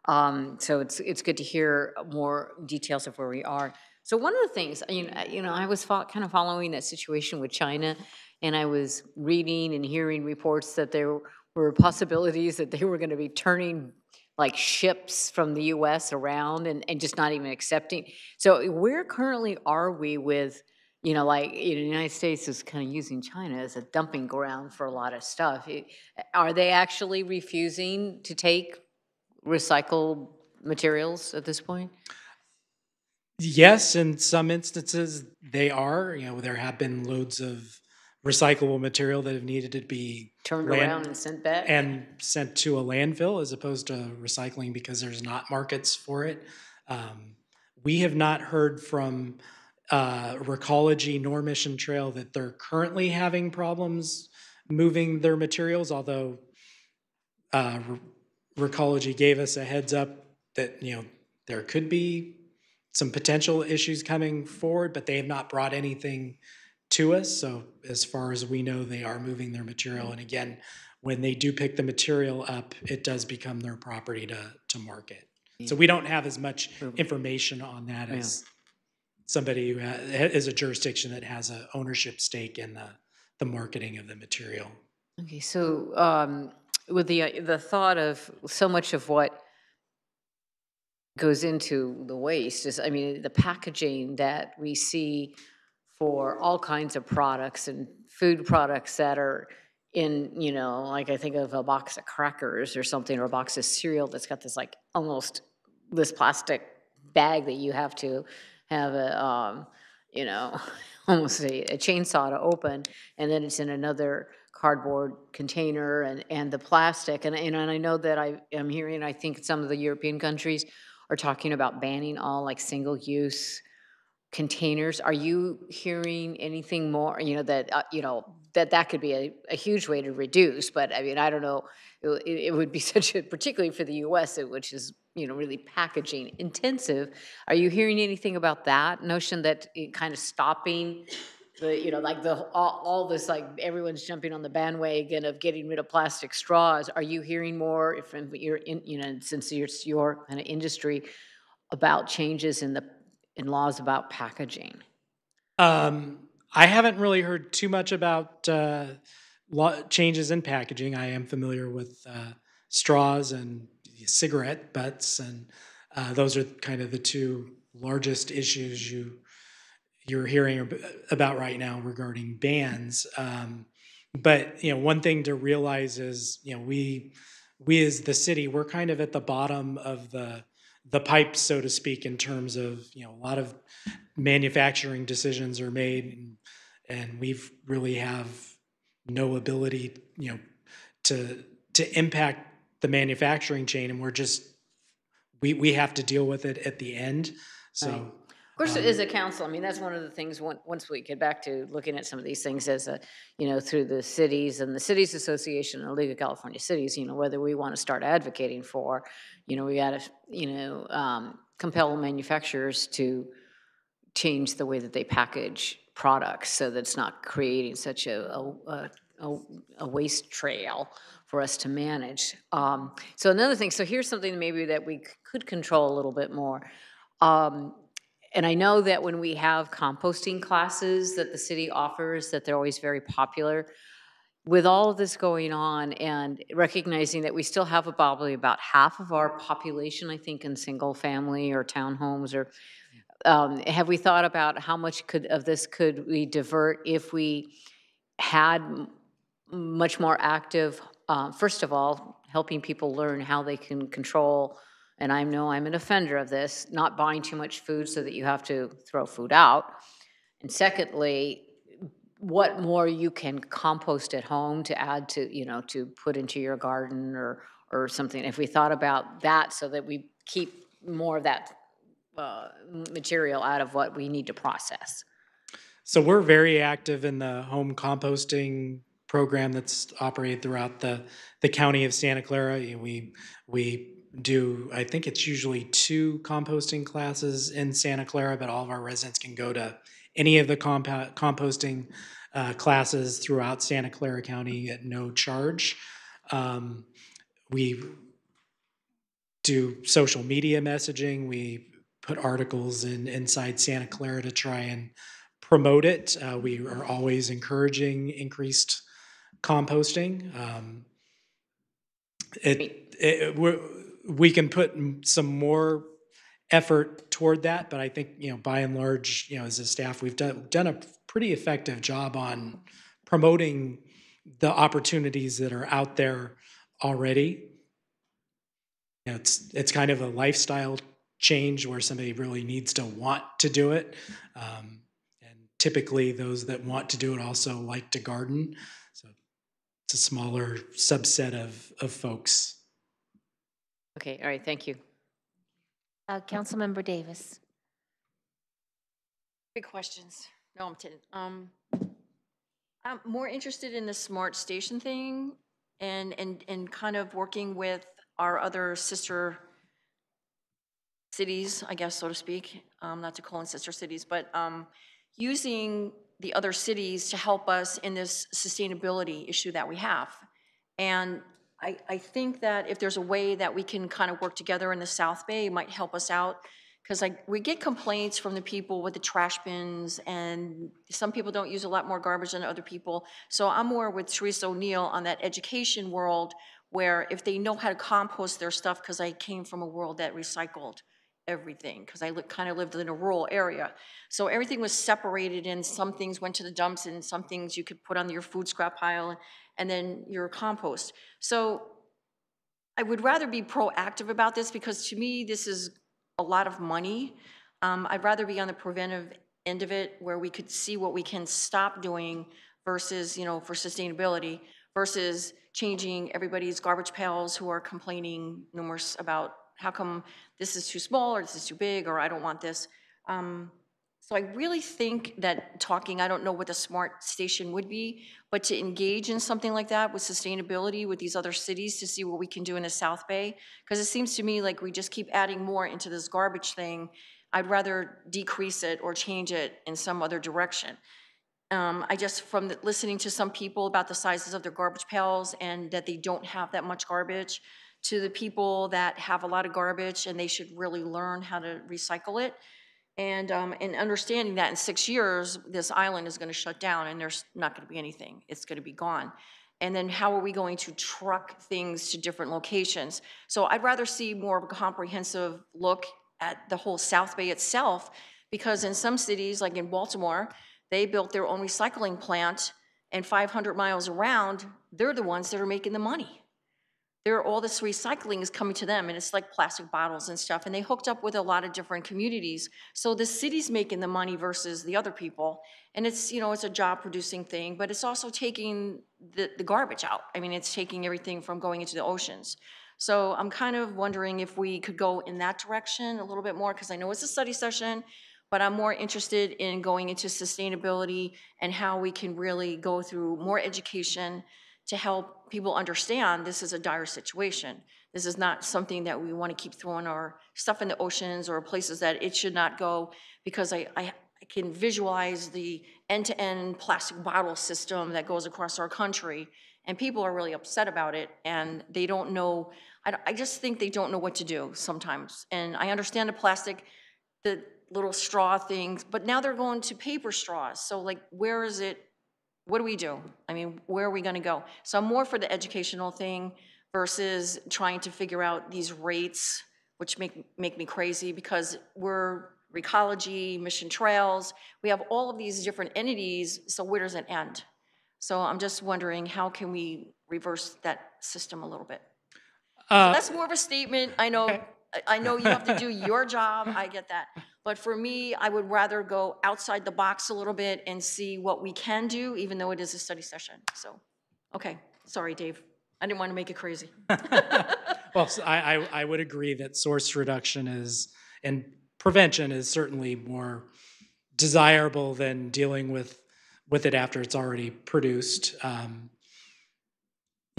So it's good to hear more details of where we are. So one of the things, I was kind of following that situation with China, and I was reading and hearing reports that there were possibilities that they were going to be turning like ships from the U.S. around and just not even accepting. So where currently are we with, the United States is kind of using China as a dumping ground for a lot of stuff. Are they actually refusing to take recycled materials at this point? Yes, in some instances they are. There have been loads of recyclable material that have needed to be Turned around and sent back? and sent to a landfill as opposed to recycling because there's not markets for it. We have not heard from Recology nor Mission Trail that they're currently having problems moving their materials, although Recology gave us a heads up that there could be some potential issues coming forward, but they have not brought anything to us. So as far as we know, they are moving their material. And again, when they do pick the material up, it does become their property to market. So we don't have as much information on that as somebody who is a jurisdiction that has an ownership stake in the marketing of the material. Okay, so with the thought of so much of what goes into the waste is, the packaging that we see for all kinds of products and food products that are in, like I think of a box of crackers or something, or a box of cereal that's got this like almost this plastic bag that you have to have a, almost a chainsaw to open, and then it's in another cardboard container and the plastic. And I know that I am hearing, I think some of the European countries are talking about banning all like single-use containers. Are you hearing anything more, that could be a huge way to reduce? But I don't know, it would be such a, particularly for the US, which is, really packaging intensive. Are you hearing anything about that notion that it kind of stopping the, like all this, like everyone's jumping on the bandwagon of getting rid of plastic straws? Are you hearing more if you're in, since it's your kind of industry, about changes in laws about packaging? I haven't really heard too much about changes in packaging. I am familiar with straws and cigarette butts, and those are kind of the two largest issues you're hearing about right now regarding bans. But one thing to realize is we as the city, we're kind of at the bottom of the pipe, so to speak, in terms of a lot of manufacturing decisions are made, and we've really have no ability to impact the manufacturing chain, and we have to deal with it at the end. So right. Of course, as a council, that's one of the things, once we get back to looking at some of these things as through the cities and the Cities Association and the League of California Cities, whether we want to start advocating for, we got to, compel manufacturers to change the way that they package products so that it's not creating such a waste trail for us to manage. So another thing, so here's something maybe that we could control a little bit more. And I know that when we have composting classes that the city offers, that they're always very popular. With all of this going on and recognizing that we still have probably about half of our population, I think, in single family or townhomes, or have we thought about how much of this could we divert if we had much more active, first of all, helping people learn how they can control, and I know I'm an offender of this, not buying too much food so that you have to throw food out. And secondly, what more you can compost at home to add to, to put into your garden or something. If we thought about that so that we keep more of that material out of what we need to process. So we're very active in the home composting program that's operated throughout the county of Santa Clara. We do, I think it's usually 2 composting classes in Santa Clara, but all of our residents can go to any of the composting classes throughout Santa Clara County at no charge. We do social media messaging. We put articles inside Santa Clara to try and promote it. We are always encouraging increased composting. We can put some more effort toward that, but I think, by and large, as a staff, we've done a pretty effective job on promoting the opportunities that are out there already. It's kind of a lifestyle change where somebody really needs to want to do it. And typically those that want to do it also like to garden. So it's a smaller subset of folks. Okay, all right, thank you. Councilmember Davis. Big questions. No, I'm kidding. I'm more interested in the smart station thing and kind of working with our other sister cities, I guess, so to speak, not to call them sister cities, but using the other cities to help us in this sustainability issue that we have. And I think that if there's a way that we can kind of work together in the South Bay, it might help us out. Because we get complaints from the people with the trash bins, and some people don't use a lot more garbage than other people. So I'm more with Teresa O'Neill on that education world, where if they know how to compost their stuff, because I came from a world that recycled everything, because I kind of lived in a rural area. So everything was separated, and some things went to the dumps, and some things you could put on your food scrap pile, and then your compost. So I would rather be proactive about this, because to me, this is a lot of money. I'd rather be on the preventive end of it, where we could see what we can stop doing versus, for sustainability, versus changing everybody's garbage pails who are complaining numerous about how come this is too small or this is too big or I don't want this. So I really think that I don't know what the smart station would be, but to engage in something like that with sustainability with these other cities to see what we can do in the South Bay, because it seems to me like we just keep adding more into this garbage thing. I'd rather decrease it or change it in some other direction. I just, from listening to some people about the sizes of their garbage pails and that they don't have that much garbage, to the people that have a lot of garbage and they should really learn how to recycle it. And understanding that in 6 years, this island is going to shut down and there's not going to be anything. It's going to be gone. And then how are we going to truck things to different locations? So I'd rather see more of a comprehensive look at the whole South Bay itself, because in some cities, like in Baltimore, they built their own recycling plant, and 500 miles around, they're the ones that are making the money. All this recycling is coming to them, and it's like plastic bottles and stuff, and they hooked up with a lot of different communities. So the city's making the money versus the other people, and it's, it's a job-producing thing, but it's also taking the garbage out. I mean, it's taking everything from going into the oceans. So I'm kind of wondering if we could go in that direction a little bit more, because I know it's a study session, but I'm more interested in going into sustainability and how we can really go through more education to help people understand this is a dire situation. This is not something that we want to keep throwing our stuff in the oceans or places that it should not go, because I can visualize the end-to-end plastic bottle system that goes across our country, and people are really upset about it, and they don't know, I just think they don't know what to do sometimes. And I understand the little straw things, but now they're going to paper straws. So like, where is it? What do we do? I mean, where are we going to go? So I'm more for the educational thing versus trying to figure out these rates, which make me crazy, because we're Recology, Mission Trails, we have all of these different entities, so where does it end? So I'm just wondering, how can we reverse that system a little bit? So that's more of a statement. I know, okay. I know you have to do your job, I get that. But for me, I would rather go outside the box a little bit and see what we can do, even though it is a study session. So, okay, sorry, Dave. I didn't want to make it crazy. Well, I would agree that source reduction and prevention is certainly more desirable than dealing with it after it's already produced.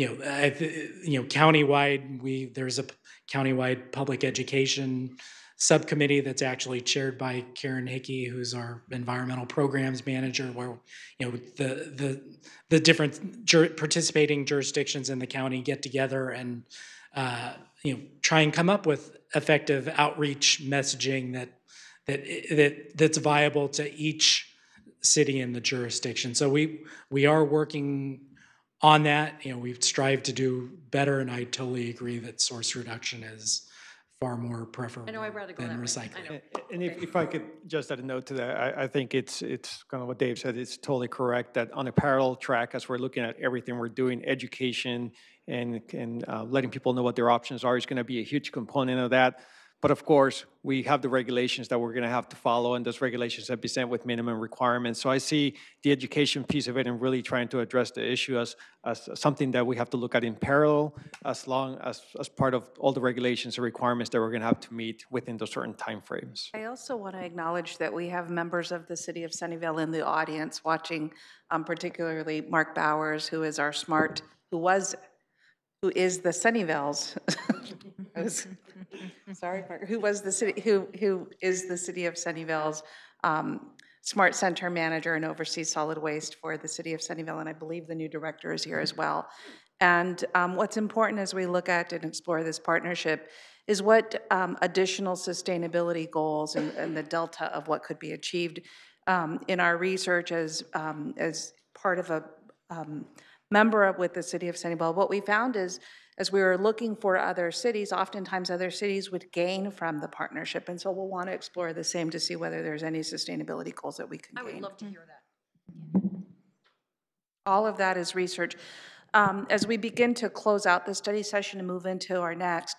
countywide, there's a countywide public education subcommittee that's actually chaired by Karen Hickey, who's our environmental programs manager, where the different participating jurisdictions in the county get together and try and come up with effective outreach messaging that's viable to each city in the jurisdiction. So we are working on that. We strive to do better, and I totally agree that source reduction is far more preferable I know I'd rather go than that way. recycling. I know. And if I could just add a note to that, I think it's kind of what Dave said, it's totally correct that on a parallel track, as we're looking at everything we're doing, education and letting people know what their options are is going to be a huge component of that. But of course, we have the regulations that we're going to have to follow, and those regulations have been sent with minimum requirements. So I see the education piece of it and really trying to address the issue as something that we have to look at in parallel, as part of all the regulations and requirements that we're going to have to meet within those certain timeframes. I also want to acknowledge that we have members of the city of Sunnyvale in the audience watching, particularly Mark Bowers, who is our who is the Sunnyvale's, sorry, Mark, who is the city of Sunnyvale's Smart Center manager and oversees solid waste for the city of Sunnyvale, and I believe the new director is here as well. And what's important as we look at and explore this partnership is what additional sustainability goals and the delta of what could be achieved in our research as part of a member with the city of Sunnyvale. What we found is, as we were looking for other cities, oftentimes other cities would gain from the partnership, and so we'll want to explore the same to see whether there's any sustainability goals that we can gain. I would love to hear that. All of that is research. As we begin to close out the study session and move into our next,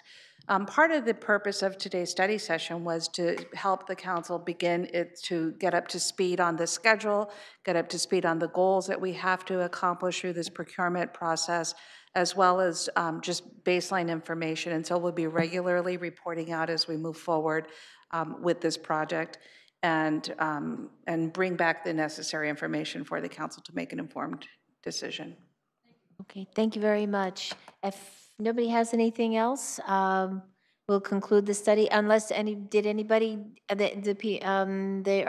part of the purpose of today's study session was to help the council begin to get up to speed on the schedule, get up to speed on the goals that we have to accomplish through this procurement process, as well as just baseline information. And so we'll be regularly reporting out as we move forward with this project and bring back the necessary information for the council to make an informed decision. Okay, thank you very much. If nobody has anything else, we'll conclude the study unless anybody, our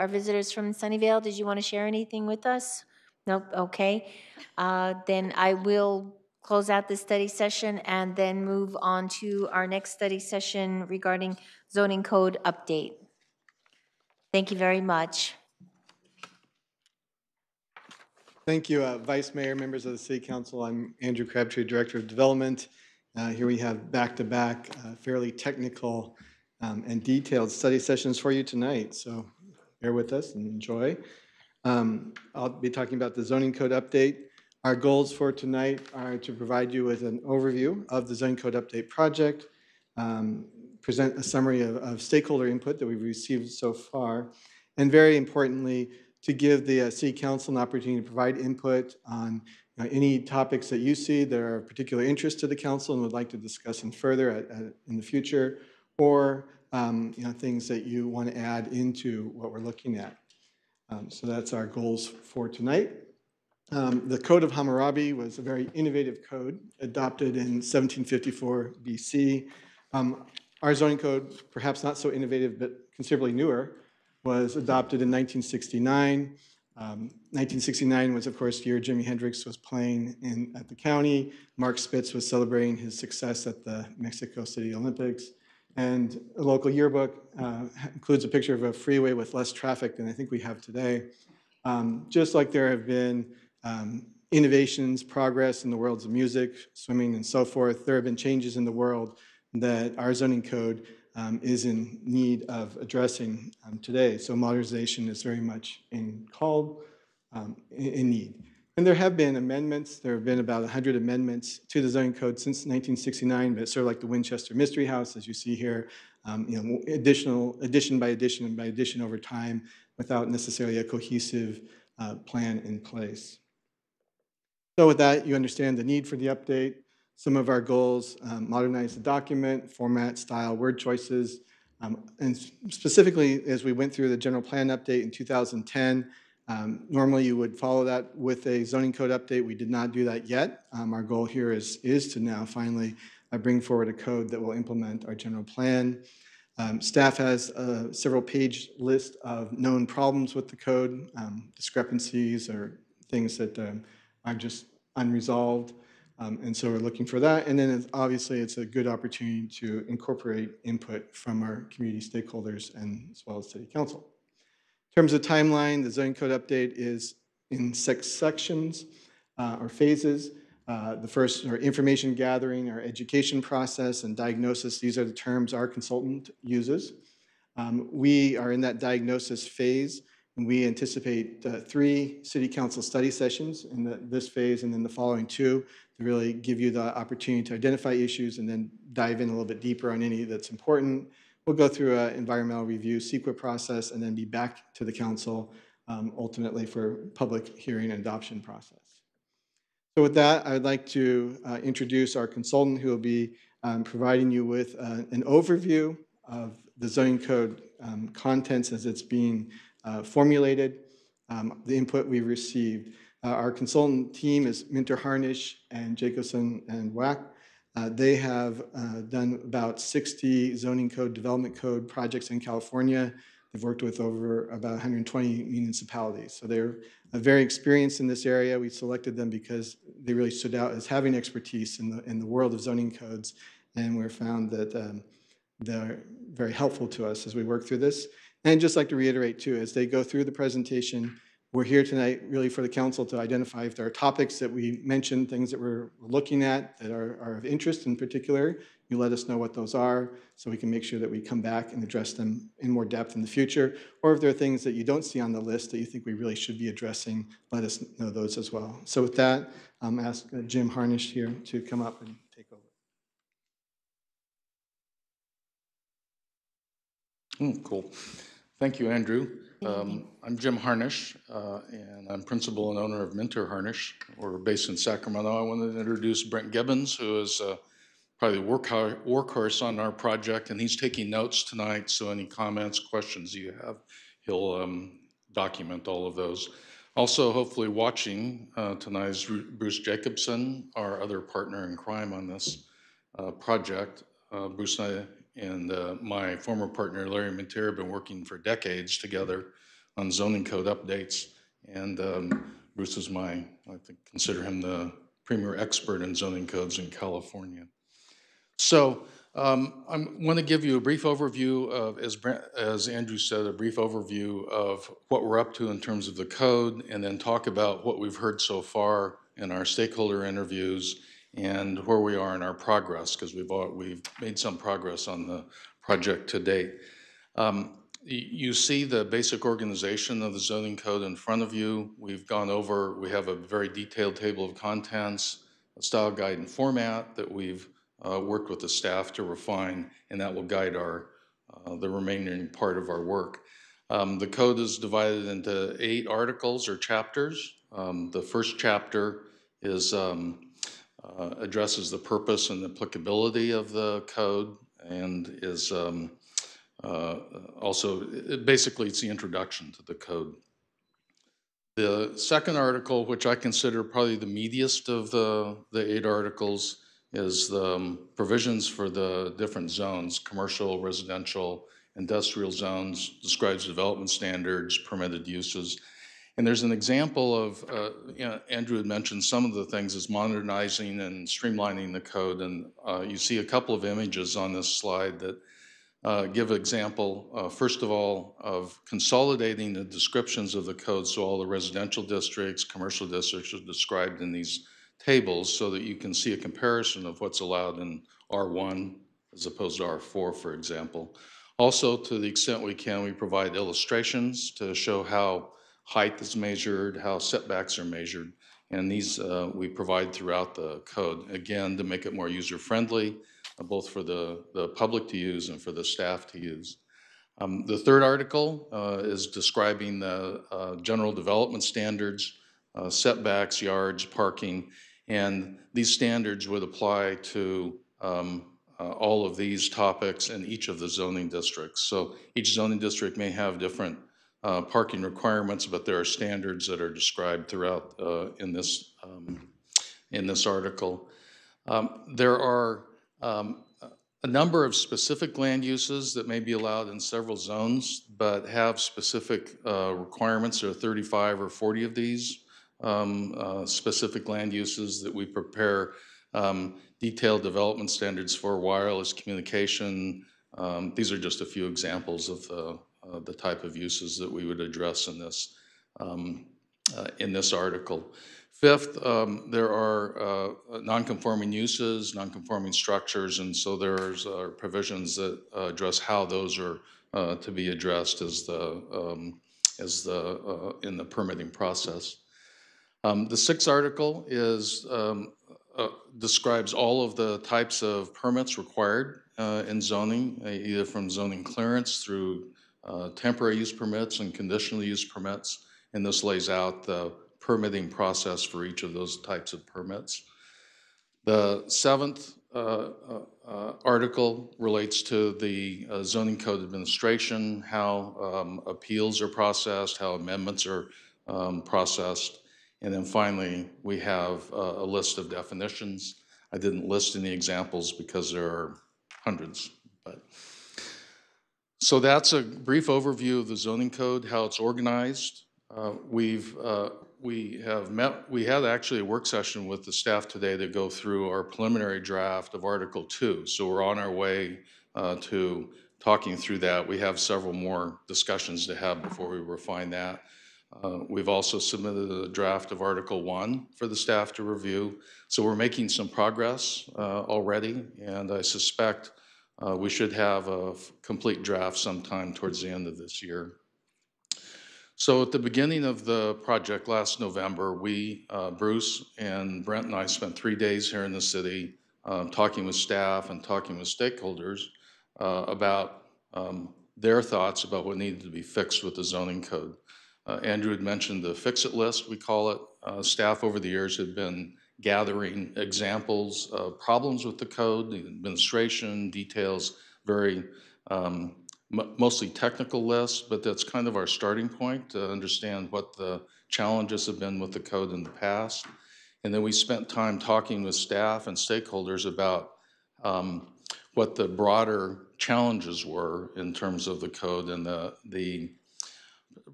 visitors from Sunnyvale, did you want to share anything with us? Nope, okay. Then I will close out the study session and then move on to our next study session regarding zoning code update. Thank you very much. Thank you, Vice Mayor, members of the City Council. I'm Andrew Crabtree, Director of Development. Here we have back-to-back fairly technical and detailed study sessions for you tonight, so bear with us and enjoy. I'll be talking about the zoning code update. Our goals for tonight are to provide you with an overview of the zoning code update project, present a summary of stakeholder input that we've received so far, and very importantly, to give the City Council an opportunity to provide input on any topics that you see that are of particular interest to the Council and would like to discuss in further in the future, or things that you want to add into what we're looking at. So that's our goals for tonight. The Code of Hammurabi was a very innovative code adopted in 1754 BC. Our zoning code, perhaps not so innovative, but considerably newer, was adopted in 1969. 1969 was, of course, the year Jimi Hendrix was playing at the county. Mark Spitz was celebrating his success at the Mexico City Olympics. And a local yearbook includes a picture of a freeway with less traffic than I think we have today. Just like there have been innovations, progress in the worlds of music, swimming, and so forth, there have been changes in the world that our zoning code is in need of addressing today. So modernization is very much in need. And there have been amendments. There have been about 100 amendments to the zoning code since 1969, but it's sort of like the Winchester Mystery House, as you see here, addition by addition over time without necessarily a cohesive plan in place. So with that, you understand the need for the update. Some of our goals: modernize the document, format, style, word choices, and specifically as we went through the general plan update in 2010, Normally, you would follow that with a zoning code update. We did not do that yet. Our goal here is to now finally bring forward a code that will implement our general plan. Staff has a several-page list of known problems with the code, discrepancies or things that are just unresolved. And so we're looking for that. And then obviously it's a good opportunity to incorporate input from our community stakeholders and as well as City Council. In terms of timeline, the zoning code update is in 6 sections or phases. The first are information gathering, our education process, and diagnosis. These are the terms our consultant uses. We are in that diagnosis phase, and we anticipate 3 City Council study sessions in this phase and then the following 2 to really give you the opportunity to identify issues and then dive in a little bit deeper on any that's important. We'll go through an environmental review, CEQA process, and then be back to the council ultimately for public hearing and adoption process. So with that, I would like to introduce our consultant who will be providing you with an overview of the zoning code contents as it's being formulated, the input we received. Our consultant team is Minter Harnish and Jacobson and Wack. They have done about 60 zoning code, development code projects in California. They've worked with over about 120 municipalities. So they're very experienced in this area. We selected them because they really stood out as having expertise in the world of zoning codes. And we found that they're very helpful to us as we work through this. And I'd just like to reiterate too, as they go through the presentation, we're here tonight really for the council to identify if there are topics that we mentioned, things that we're looking at that are of interest in particular. You let us know what those are so we can make sure that we come back and address them in more depth in the future. Or if there are things that you don't see on the list that you think we really should be addressing, let us know those as well. So with that, ask Jim Harnish here to come up and take over. Cool. Thank you, Andrew. I'm Jim Harnish, and I'm principal and owner of Minter Harnish. We're based in Sacramento. I wanted to introduce Brent Gibbons, who is probably the workhorse on our project, and he's taking notes tonight, so any comments, questions you have, he'll document all of those. Also, hopefully watching tonight is Bruce Jacobson, our other partner in crime on this project. Bruce and my former partner, Larry Minter, have been working for decades together on zoning code updates. And Bruce is I consider him the premier expert in zoning codes in California. So I want to give you a brief overview of, as Andrew said, a brief overview of what we're up to in terms of the code, and then talk about what we've heard so far in our stakeholder interviews and where we are in our progress, because we've made some progress on the project to date. You see the basic organization of the zoning code in front of you. We've gone over, we have a very detailed table of contents, a style guide and format that we've worked with the staff to refine, and that will guide the remaining part of our work. The code is divided into 8 articles or chapters. The first chapter is addresses the purpose and applicability of the code, and is also, basically it's the introduction to the code. The second article, which I consider probably the meatiest of the 8 articles, is the provisions for the different zones, commercial, residential, industrial zones, describes development standards, permitted uses. And there's an example of, Andrew had mentioned some of the things as modernizing and streamlining the code, and you see a couple of images on this slide that give an example, first of all, of consolidating the descriptions of the code, so all the residential districts, commercial districts are described in these tables so that you can see a comparison of what's allowed in R1 as opposed to R4, for example. Also, to the extent we can, we provide illustrations to show how height is measured, how setbacks are measured, and these we provide throughout the code, again, to make it more user-friendly, both for the public to use and for the staff to use. The third article is describing the general development standards, setbacks, yards, parking, and these standards would apply to all of these topics in each of the zoning districts. So each zoning district may have different parking requirements, but there are standards that are described throughout in this article. There are a number of specific land uses that may be allowed in several zones, but have specific requirements. There are 35 or 40 of these specific land uses that we prepare detailed development standards for: wireless communication. These are just a few examples of the type of uses that we would address in this article. Fifth, there are non-conforming uses, non-conforming structures, and so there's provisions that address how those are to be addressed in the permitting process. The sixth article describes all of the types of permits required in zoning, either from zoning clearance through temporary use permits and conditional use permits, and this lays out the permitting process for each of those types of permits. The seventh article relates to the zoning code administration, how appeals are processed, how amendments are processed, and then finally we have a list of definitions. I didn't list any examples because there are hundreds, but so that's a brief overview of the zoning code, how it's organized. We had actually a work session with the staff today to go through our preliminary draft of Article 2. So we're on our way to talking through that. We have several more discussions to have before we refine that. We've also submitted a draft of Article 1 for the staff to review. So we're making some progress already, and I suspect we should have a complete draft sometime towards the end of this year. So at the beginning of the project last November, Bruce and Brent and I spent 3 days here in the city talking with staff and talking with stakeholders about their thoughts about what needed to be fixed with the zoning code. Andrew had mentioned the fix-it list, we call it. Staff over the years had been gathering examples of problems with the code, the administration, details, very mostly technical lists, but that's kind of our starting point to understand what the challenges have been with the code in the past. And then we spent time talking with staff and stakeholders about what the broader challenges were in terms of the code, and the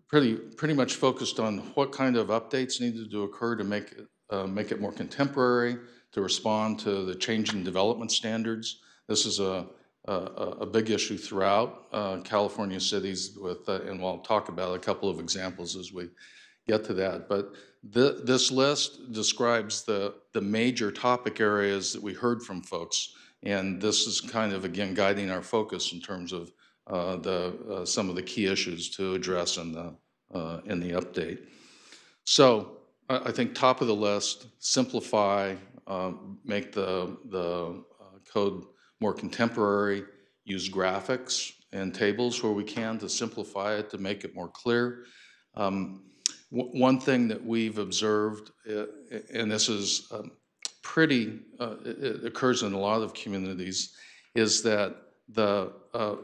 pretty much focused on what kind of updates needed to occur to make it more contemporary, to respond to the changing development standards. This is a big issue throughout California cities and we'll talk about a couple of examples as we get to that. But this list describes the major topic areas that we heard from folks, and this is kind of, again, guiding our focus in terms of some of the key issues to address in the update. So I think top of the list, simplify, make the code more contemporary, use graphics and tables where we can to simplify it, to make it more clear. One thing that we've observed, and this is it occurs in a lot of communities, is that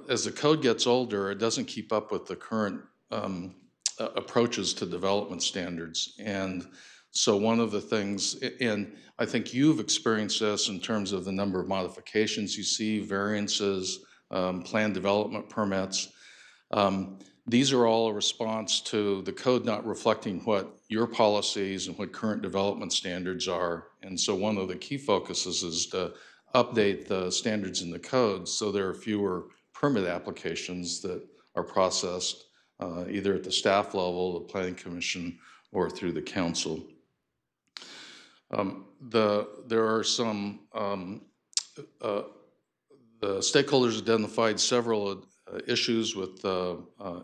as the code gets older, it doesn't keep up with the current approaches to development standards. And so one of the things, and I think you've experienced this in terms of the number of modifications you see, variances, planned development permits. These are all a response to the code not reflecting what your policies and what current development standards are. And so one of the key focuses is to update the standards in the code so there are fewer permit applications that are processed either at the staff level, the planning commission, or through the council. There are some, the stakeholders identified several issues with the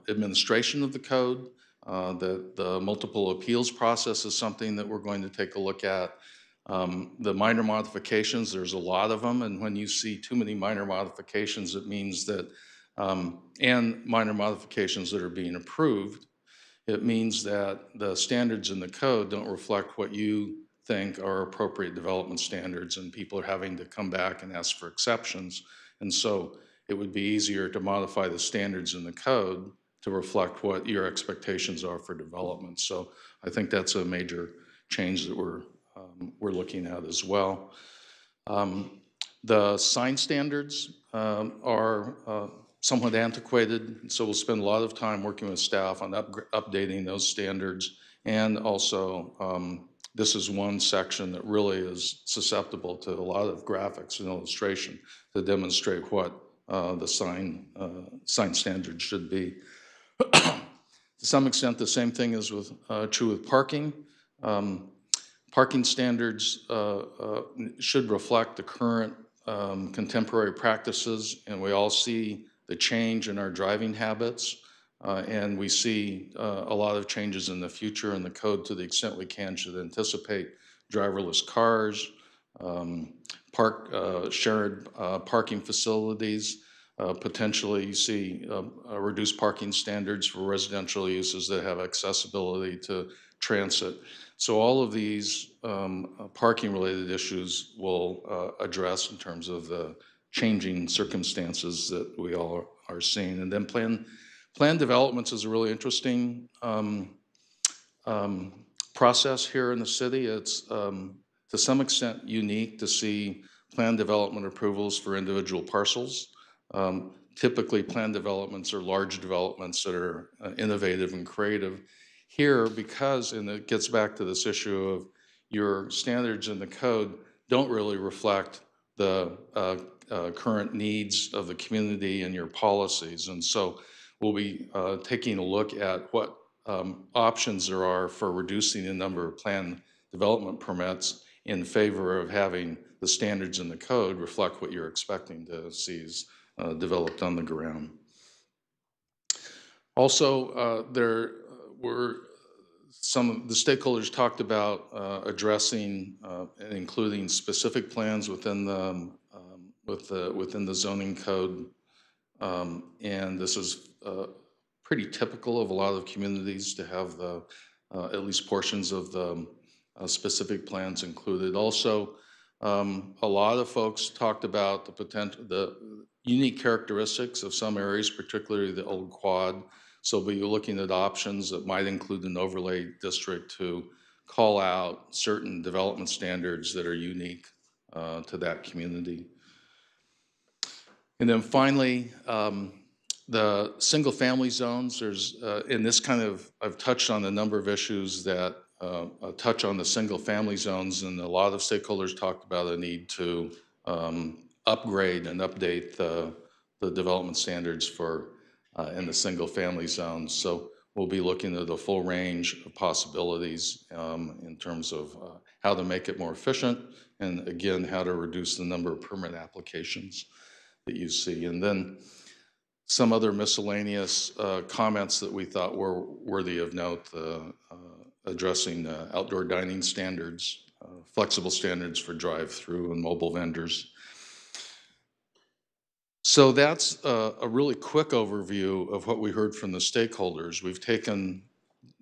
administration of the code. The multiple appeals process is something that we're going to take a look at. The minor modifications, there's a lot of them, and when you see too many minor modifications, it means that, and minor modifications that are being approved, it means that the standards in the code don't reflect what you think are appropriate development standards, and people are having to come back and ask for exceptions. And so it would be easier to modify the standards in the code to reflect what your expectations are for development. So I think that's a major change that we're looking at as well. The sign standards are somewhat antiquated, so we'll spend a lot of time working with staff on updating those standards. And also, this is one section that really is susceptible to a lot of graphics and illustration to demonstrate what the sign standards should be. To some extent, the same thing is true with parking. Parking standards should reflect the current contemporary practices, and we all see the change in our driving habits, and we see a lot of changes in the future, and the code, to the extent we can, should anticipate driverless cars, shared parking facilities. Potentially, you see reduced parking standards for residential uses that have accessibility to transit. So all of these parking-related issues will address in terms of the changing circumstances that we all are seeing. And then plan developments is a really interesting process here in the city. It's to some extent unique to see plan development approvals for individual parcels. Typically, plan developments are large developments that are innovative and creative. Here, because, and it gets back to this issue of your standards in the code don't really reflect the current needs of the community and your policies. And so we'll be taking a look at what options there are for reducing the number of plan development permits in favor of having the standards in the code reflect what you're expecting to see developed on the ground. Also, there were some of the stakeholders talked about addressing and including specific plans within the zoning code, and this is pretty typical of a lot of communities to have at least portions of the specific plans included. Also, a lot of folks talked about the unique characteristics of some areas, particularly the Old Quad. So we'll be looking at options that might include an overlay district to call out certain development standards that are unique to that community. And then finally, the single-family zones. There's in this I've touched on a number of issues that touch on the single-family zones, and a lot of stakeholders talked about a need to upgrade and update the development standards for in the single-family zones. So we'll be looking at a full range of possibilities in terms of how to make it more efficient, and again, how to reduce the number of permit applications that you see. And then some other miscellaneous comments that we thought were worthy of note, addressing outdoor dining standards, flexible standards for drive-through and mobile vendors. So that's a really quick overview of what we heard from the stakeholders. We've taken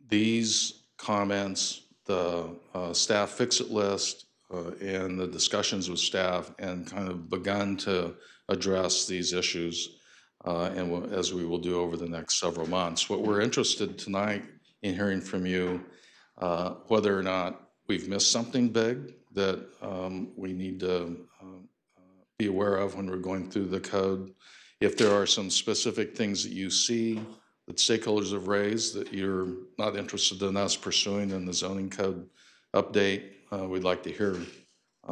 these comments, the staff fix-it list, and the discussions with staff, and kind of begun to address these issues, and as we will do over the next several months. What we're interested tonight in hearing from you, whether or not we've missed something big that we need to be aware of when we're going through the code. If there are some specific things that you see that stakeholders have raised that you're not interested in us pursuing in the zoning code update, we'd like to hear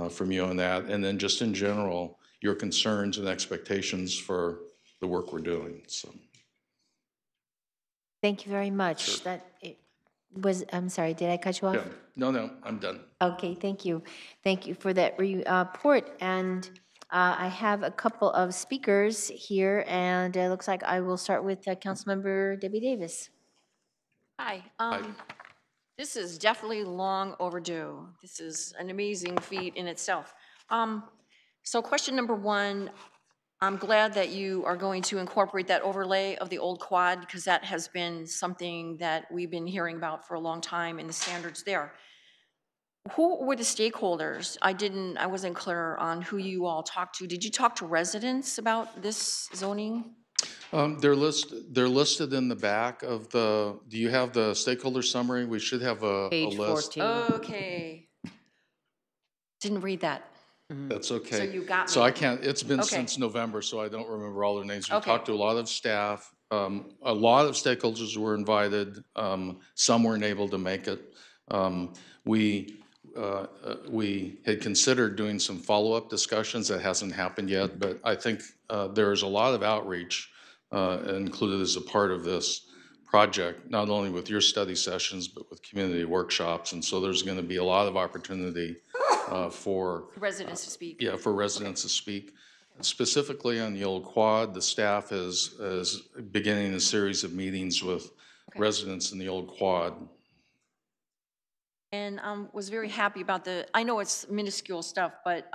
from you on that. And then just in general, your concerns and expectations for the work we're doing. So. Thank you very much. Sure. I'm sorry, did I cut you off? Yeah. No, I'm done. Okay, thank you. Thank you for that report. And I have a couple of speakers here, and it looks like I will start with Councilmember Debbie Davis. Hi. Hi. This is definitely long overdue. This is an amazing feat in itself. So question number one, I'm glad that you are going to incorporate that overlay of the Old Quad, because that has been something that we've been hearing about for a long time, and the standards there. Who were the stakeholders? I wasn't clear on who you all talked to. Did you talk to residents about this zoning? They're listed in the back of the, do you have the stakeholder summary? We should have a Page list. 14. Okay. Didn't read that. That's okay. So you got So me. I can't, it's been Okay. since November, so I don't remember all their names. We Okay. talked to a lot of staff. A lot of stakeholders were invited. Some weren't able to make it. We had considered doing some follow-up discussions. That hasn't happened yet, but I think there's a lot of outreach included as a part of this project, not only with your study sessions, but with community workshops. And so there's going to be a lot of opportunity for Residents to speak. yeah, for residents to speak. Specifically on the old quad, the staff is beginning a series of meetings with residents in the old quad. And was very happy about I know it's minuscule stuff, but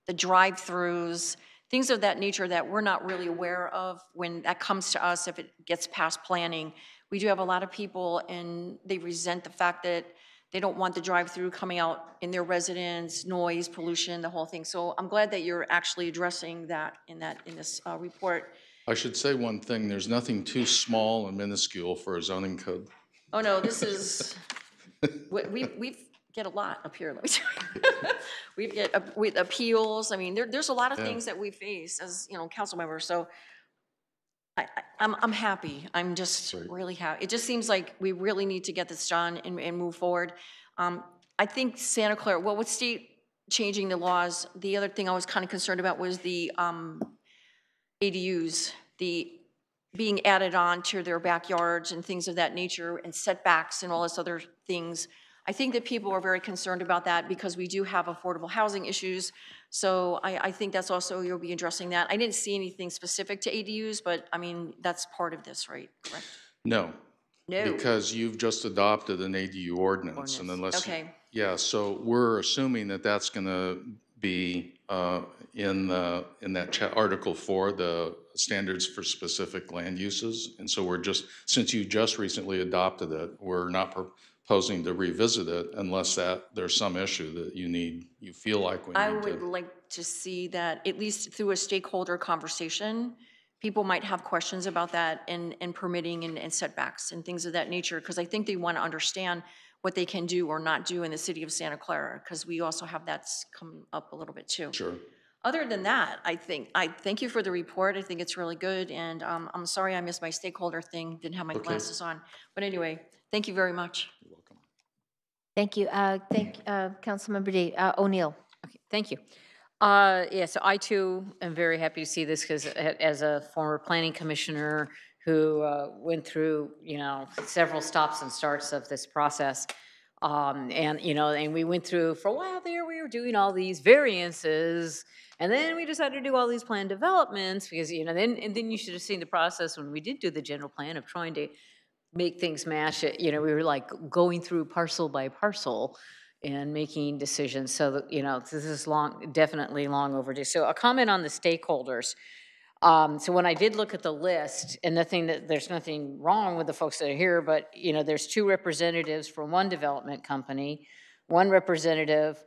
the drive-throughs, things of that nature that we're not really aware of when that comes to us, if it gets past planning. We do have a lot of people, and they resent the fact that they don't want the drive-through coming out in their residence, noise, pollution, the whole thing. So I'm glad that you're actually addressing that in this report. I should say one thing, there's nothing too small and minuscule for a zoning code. Oh no, this is, we get a lot up here, let me tell you. We get with appeals, I mean, there's a lot of things that we face as, council members, so I'm happy. I'm just really happy. It just seems like we really need to get this done and move forward. I think Santa Clara, well, with state changing the laws, the other thing I was kind of concerned about was the ADUs, the being added on to their backyards and things of that nature, and setbacks and all this other things. I think that people are very concerned about that because we do have affordable housing issues. So I think that's also, you'll be addressing that. I didn't see anything specific to ADUs, but I mean, that's part of this, right? Correct? No. No. Because you've just adopted an ADU ordinance. And unless, okay. Yeah, so we're assuming that that's going to be in that Article 4, the standards for specific land uses. And so we're just, since you just recently adopted it, we're not proposing to revisit it unless there's some issue that you feel like we need to. I would like to see that, at least through a stakeholder conversation, people might have questions about that and permitting and setbacks and things of that nature, because I think they want to understand what they can do or not do in the city of Santa Clara, because we also have that's come up a little bit too. Sure. Other than that, I thank you for the report. I think it's really good, and I'm sorry I missed my stakeholder thing, didn't have my glasses on. But anyway, thank you very much. You're welcome. Thank you. Councilmember O'Neill. Okay, thank you. Yeah, so I too am very happy to see this because as a former planning commissioner who went through, several stops and starts of this process, and we went through, for a while there, we were doing all these variances, and then we decided to do all these plan developments because, then you should have seen the process when we did do the general plan of trying to make things match it. We were like going through parcel by parcel and making decisions. So that, this is definitely long overdue. So a comment on the stakeholders. So when I did look at the list, and there's nothing wrong with the folks that are here, but there's 2 representatives from one development company, 1 representative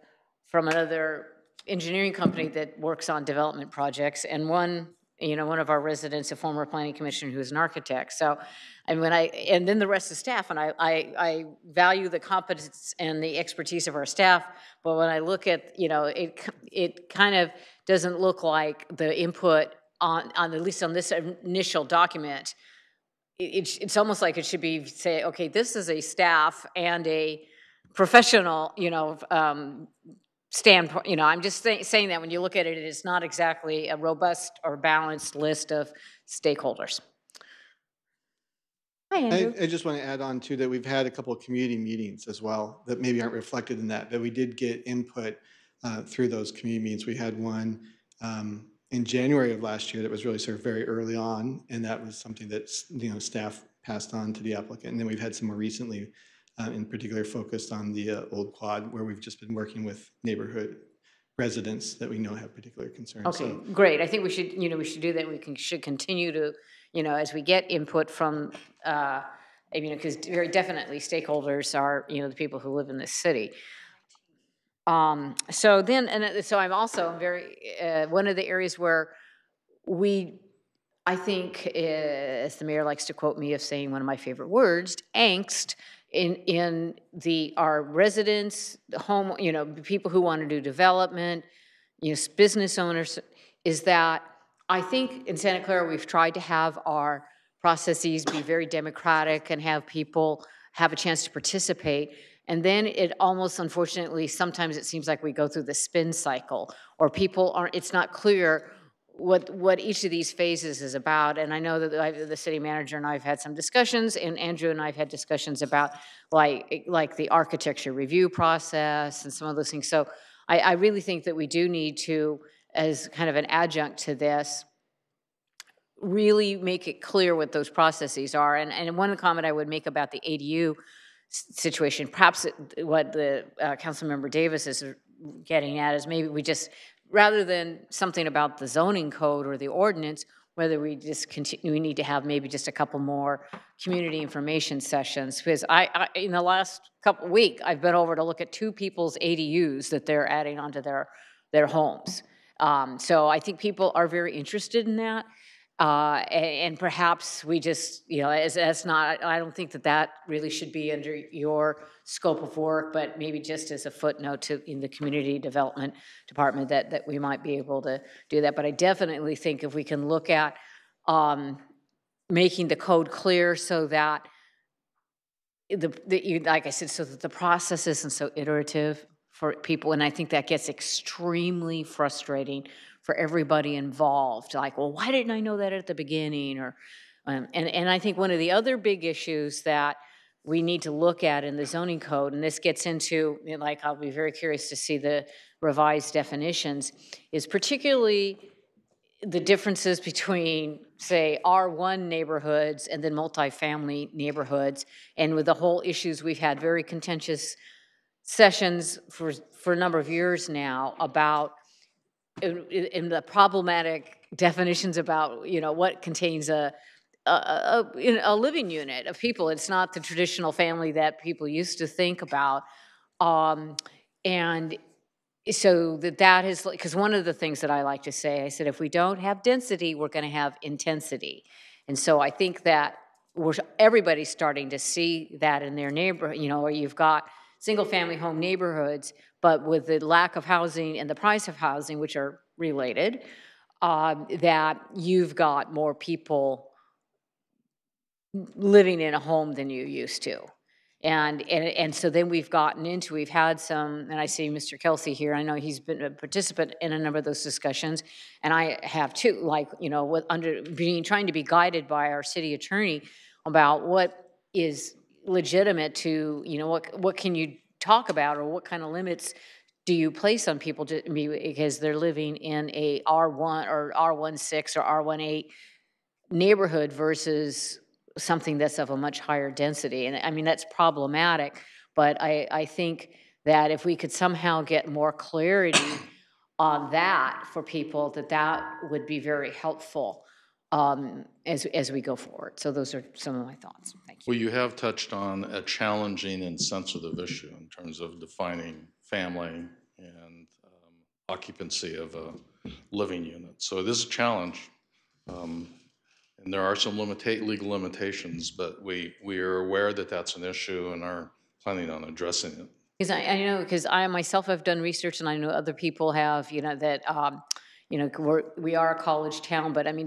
from another engineering company that works on development projects, and one of our residents, a former planning commissioner who's an architect. So, and then the rest of staff, and I value the competence and the expertise of our staff, but when I look at, it kind of doesn't look like the input on at least on this initial document. It's almost like it should be say, okay, this is a staff and a professional, standpoint. I'm just saying that when you look at it, it's not exactly a robust or balanced list of stakeholders. Hi, Andrew. I just want to add on to that we've had a couple of community meetings as well that maybe aren't reflected in that, but we did get input through those community meetings. We had one in January of last year that was really sort of very early on, and that was something that staff passed on to the applicant. And then we've had some more recently, in particular focused on the old quad, where we've just been working with neighborhood residents that we know have particular concerns. Okay, great. I think we should do that. Should continue to, as we get input from, because very definitely stakeholders are, the people who live in this city. So I'm also very, one of the areas where we I think, as the mayor likes to quote me of saying one of my favorite words, angst in our residents, the home, people who want to do development, business owners, is that I think in Santa Clara we've tried to have our processes be very democratic and have people have a chance to participate. And then it almost, unfortunately, sometimes it seems like we go through the spin cycle, or people aren't, it's not clear what each of these phases is about. And I know that the city manager and I have had some discussions, and Andrew and I have had discussions about like the architecture review process and some of those things. So I really think that we do need to, as kind of an adjunct to this, really make it clear what those processes are. And one comment I would make about the ADU situation, perhaps what the Councilmember Davis is getting at is maybe we just, rather than something about the zoning code or the ordinance, whether we just continue, we need to have maybe just a couple more community information sessions. Because I in the last couple week, I've been over to look at 2 people's ADUs that they're adding onto their homes. So I think people are very interested in that. And perhaps we just, as not, I don't think that really should be under your scope of work, but maybe just as a footnote in the community development department that we might be able to do that. But I definitely think if we can look at making the code clear so that like I said, so that the process isn't so iterative for people, and I think that gets extremely frustrating for everybody involved. Like, well, why didn't I know that at the beginning? Or, and I think one of the other big issues that we need to look at in the zoning code, and this gets into, like, I'll be very curious to see the revised definitions, is particularly the differences between, say, R1 neighborhoods and then multifamily neighborhoods, and with the whole issues we've had very contentious sessions for a number of years now about in the problematic definitions about what contains a living unit of people. It's not the traditional family that people used to think about, and so that is, because one of the things that I like to say, I said, if we don't have density, we're going to have intensity. And so I think that everybody's starting to see that in their neighborhood, where you've got single family home neighborhoods, but with the lack of housing and the price of housing, which are related, that you've got more people living in a home than you used to. And so then we've had some, and I see Mr. Kelsey here, I know he's been a participant in a number of those discussions, and I have too, like, trying to be guided by our city attorney about what is legitimate to, what can you talk about, or what kind of limits do you place on people because they're living in a R1 or R16 or R18 neighborhood versus something that's of a much higher density. And I mean, that's problematic, but I think that if we could somehow get more clarity on that for people, that would be very helpful as we go forward. So those are some of my thoughts. Thank you. Well, you have touched on a challenging and sensitive issue in terms of defining family and occupancy of a living unit. So it is a challenge. And there are some legal limitations, but we are aware that that's an issue and are planning on addressing it. Because I know, because I myself have done research, and I know other people have, that, we are a college town, but I mean,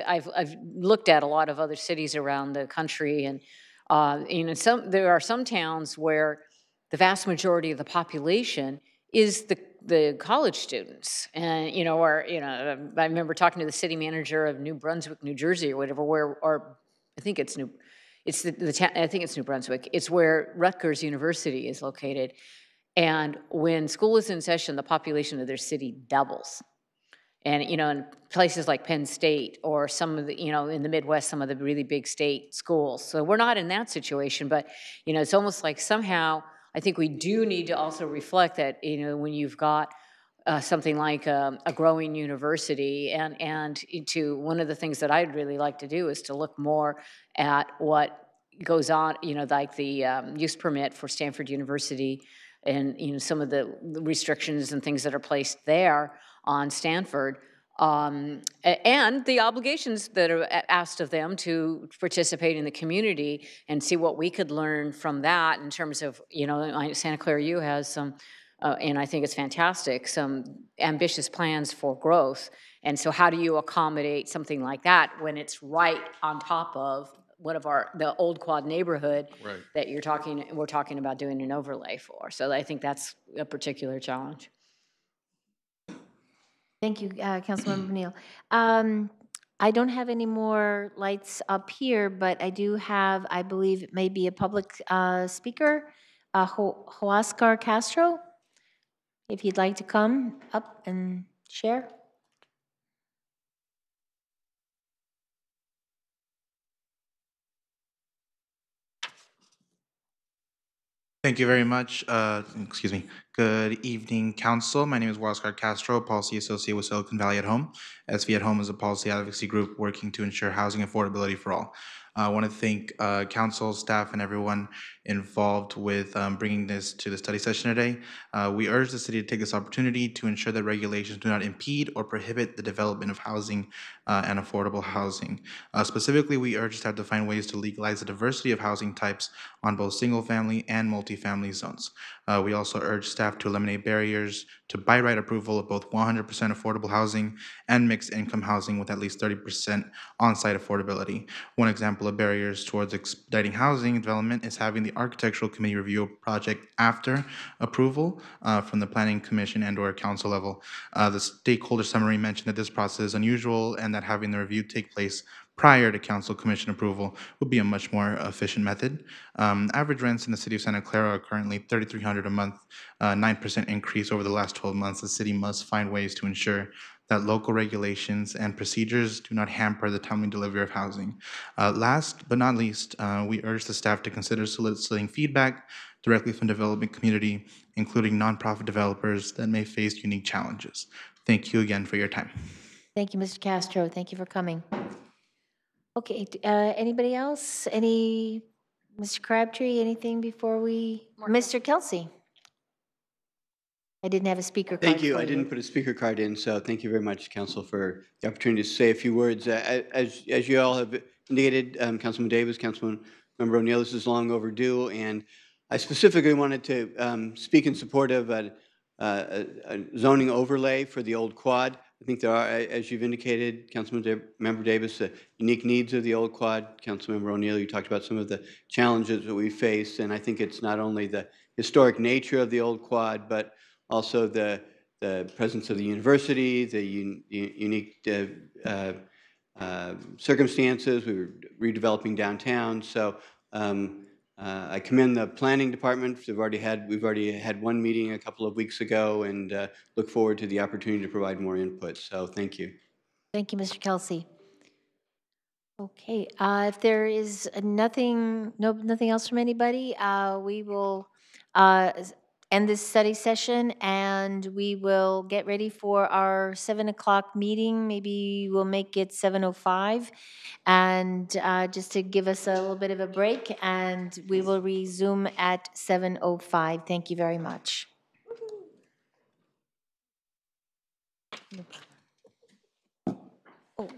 I've looked at a lot of other cities around the country, and, there are some towns where the vast majority of the population is the college students. And, I remember talking to the city manager of New Brunswick, New Jersey, or whatever, I think it's New Brunswick. It's where Rutgers University is located. And when school is in session, the population of their city doubles. And, in places like Penn State or some of the, in the Midwest, some of the really big state schools. So we're not in that situation, but, it's almost like somehow I think we do need to also reflect that, when you've got something like a growing university, and to one of the things that I'd really like to do is to look more at what goes on, like the use permit for Stanford University, and some of the restrictions and things that are placed there on Stanford, and the obligations that are asked of them to participate in the community and see what we could learn from that in terms of, Santa Clara U has some, and I think it's fantastic, some ambitious plans for growth. And so how do you accommodate something like that when it's right on top of one of the old quad neighborhood Right. that we're talking about doing an overlay for? So I think that's a particular challenge. Thank you, Councilmember Neal. I don't have any more lights up here, but I do have, I believe it may be a public speaker, Huascar Castro. If you'd like to come up and share. Thank you very much. Excuse me. Good evening, Council. My name is Oscar Castro, Policy Associate with Silicon Valley at Home. SV at Home is a policy advocacy group working to ensure housing affordability for all. I want to thank Council, staff, and everyone involved with bringing this to the study session today. We urge the city to take this opportunity to ensure that regulations do not impede or prohibit the development of housing and affordable housing. Specifically, we urge staff to find ways to legalize the diversity of housing types on both single-family and multifamily zones. We also urge staff to eliminate barriers to by right approval of both 100% affordable housing and mixed income housing with at least 30% on-site affordability. One example of barriers towards expediting housing development is having the Architectural Committee review a project after approval from the Planning Commission and/or Council level. The stakeholder summary mentioned that this process is unusual and that having the review take place prior to Council Commission approval would be a much more efficient method. Average rents in the city of Santa Clara are currently $3,300 a month, 9% increase over the last 12 months. The city must find ways to ensure that local regulations and procedures do not hamper the timely delivery of housing. Last but not least, we urge the staff to consider soliciting feedback directly from the development community, including nonprofit developers that may face unique challenges. Thank you again for your time. Thank you, Mr. Castro. Thank you for coming. Okay, anybody else? Mr. Crabtree, anything before we? Mr. Kelsey? I didn't have a speaker card. Thank you. I didn't put a speaker card in, so thank you very much, Council, for the opportunity to say a few words. As you all have indicated, Councilman Davis, Councilman Member O'Neill, this is long overdue, and I specifically wanted to speak in support of a zoning overlay for the old quad. I think there are, as you've indicated, Member Davis, the unique needs of the old quad. Councilmember O'Neill, you talked about some of the challenges that we face, and I think it's not only the historic nature of the old quad, but also the presence of the university, the unique circumstances. We were redeveloping downtown, so I commend the planning department. We've already had one meeting a couple of weeks ago, and look forward to the opportunity to provide more input. So thank you. Thank you, Mr. Kelsey. Okay, if there is nothing else from anybody, we will end this study session, and we will get ready for our 7 o'clock meeting. Maybe we'll make it 7:05, and just to give us a little bit of a break, and we will resume at 7:05. Thank you very much. Oh.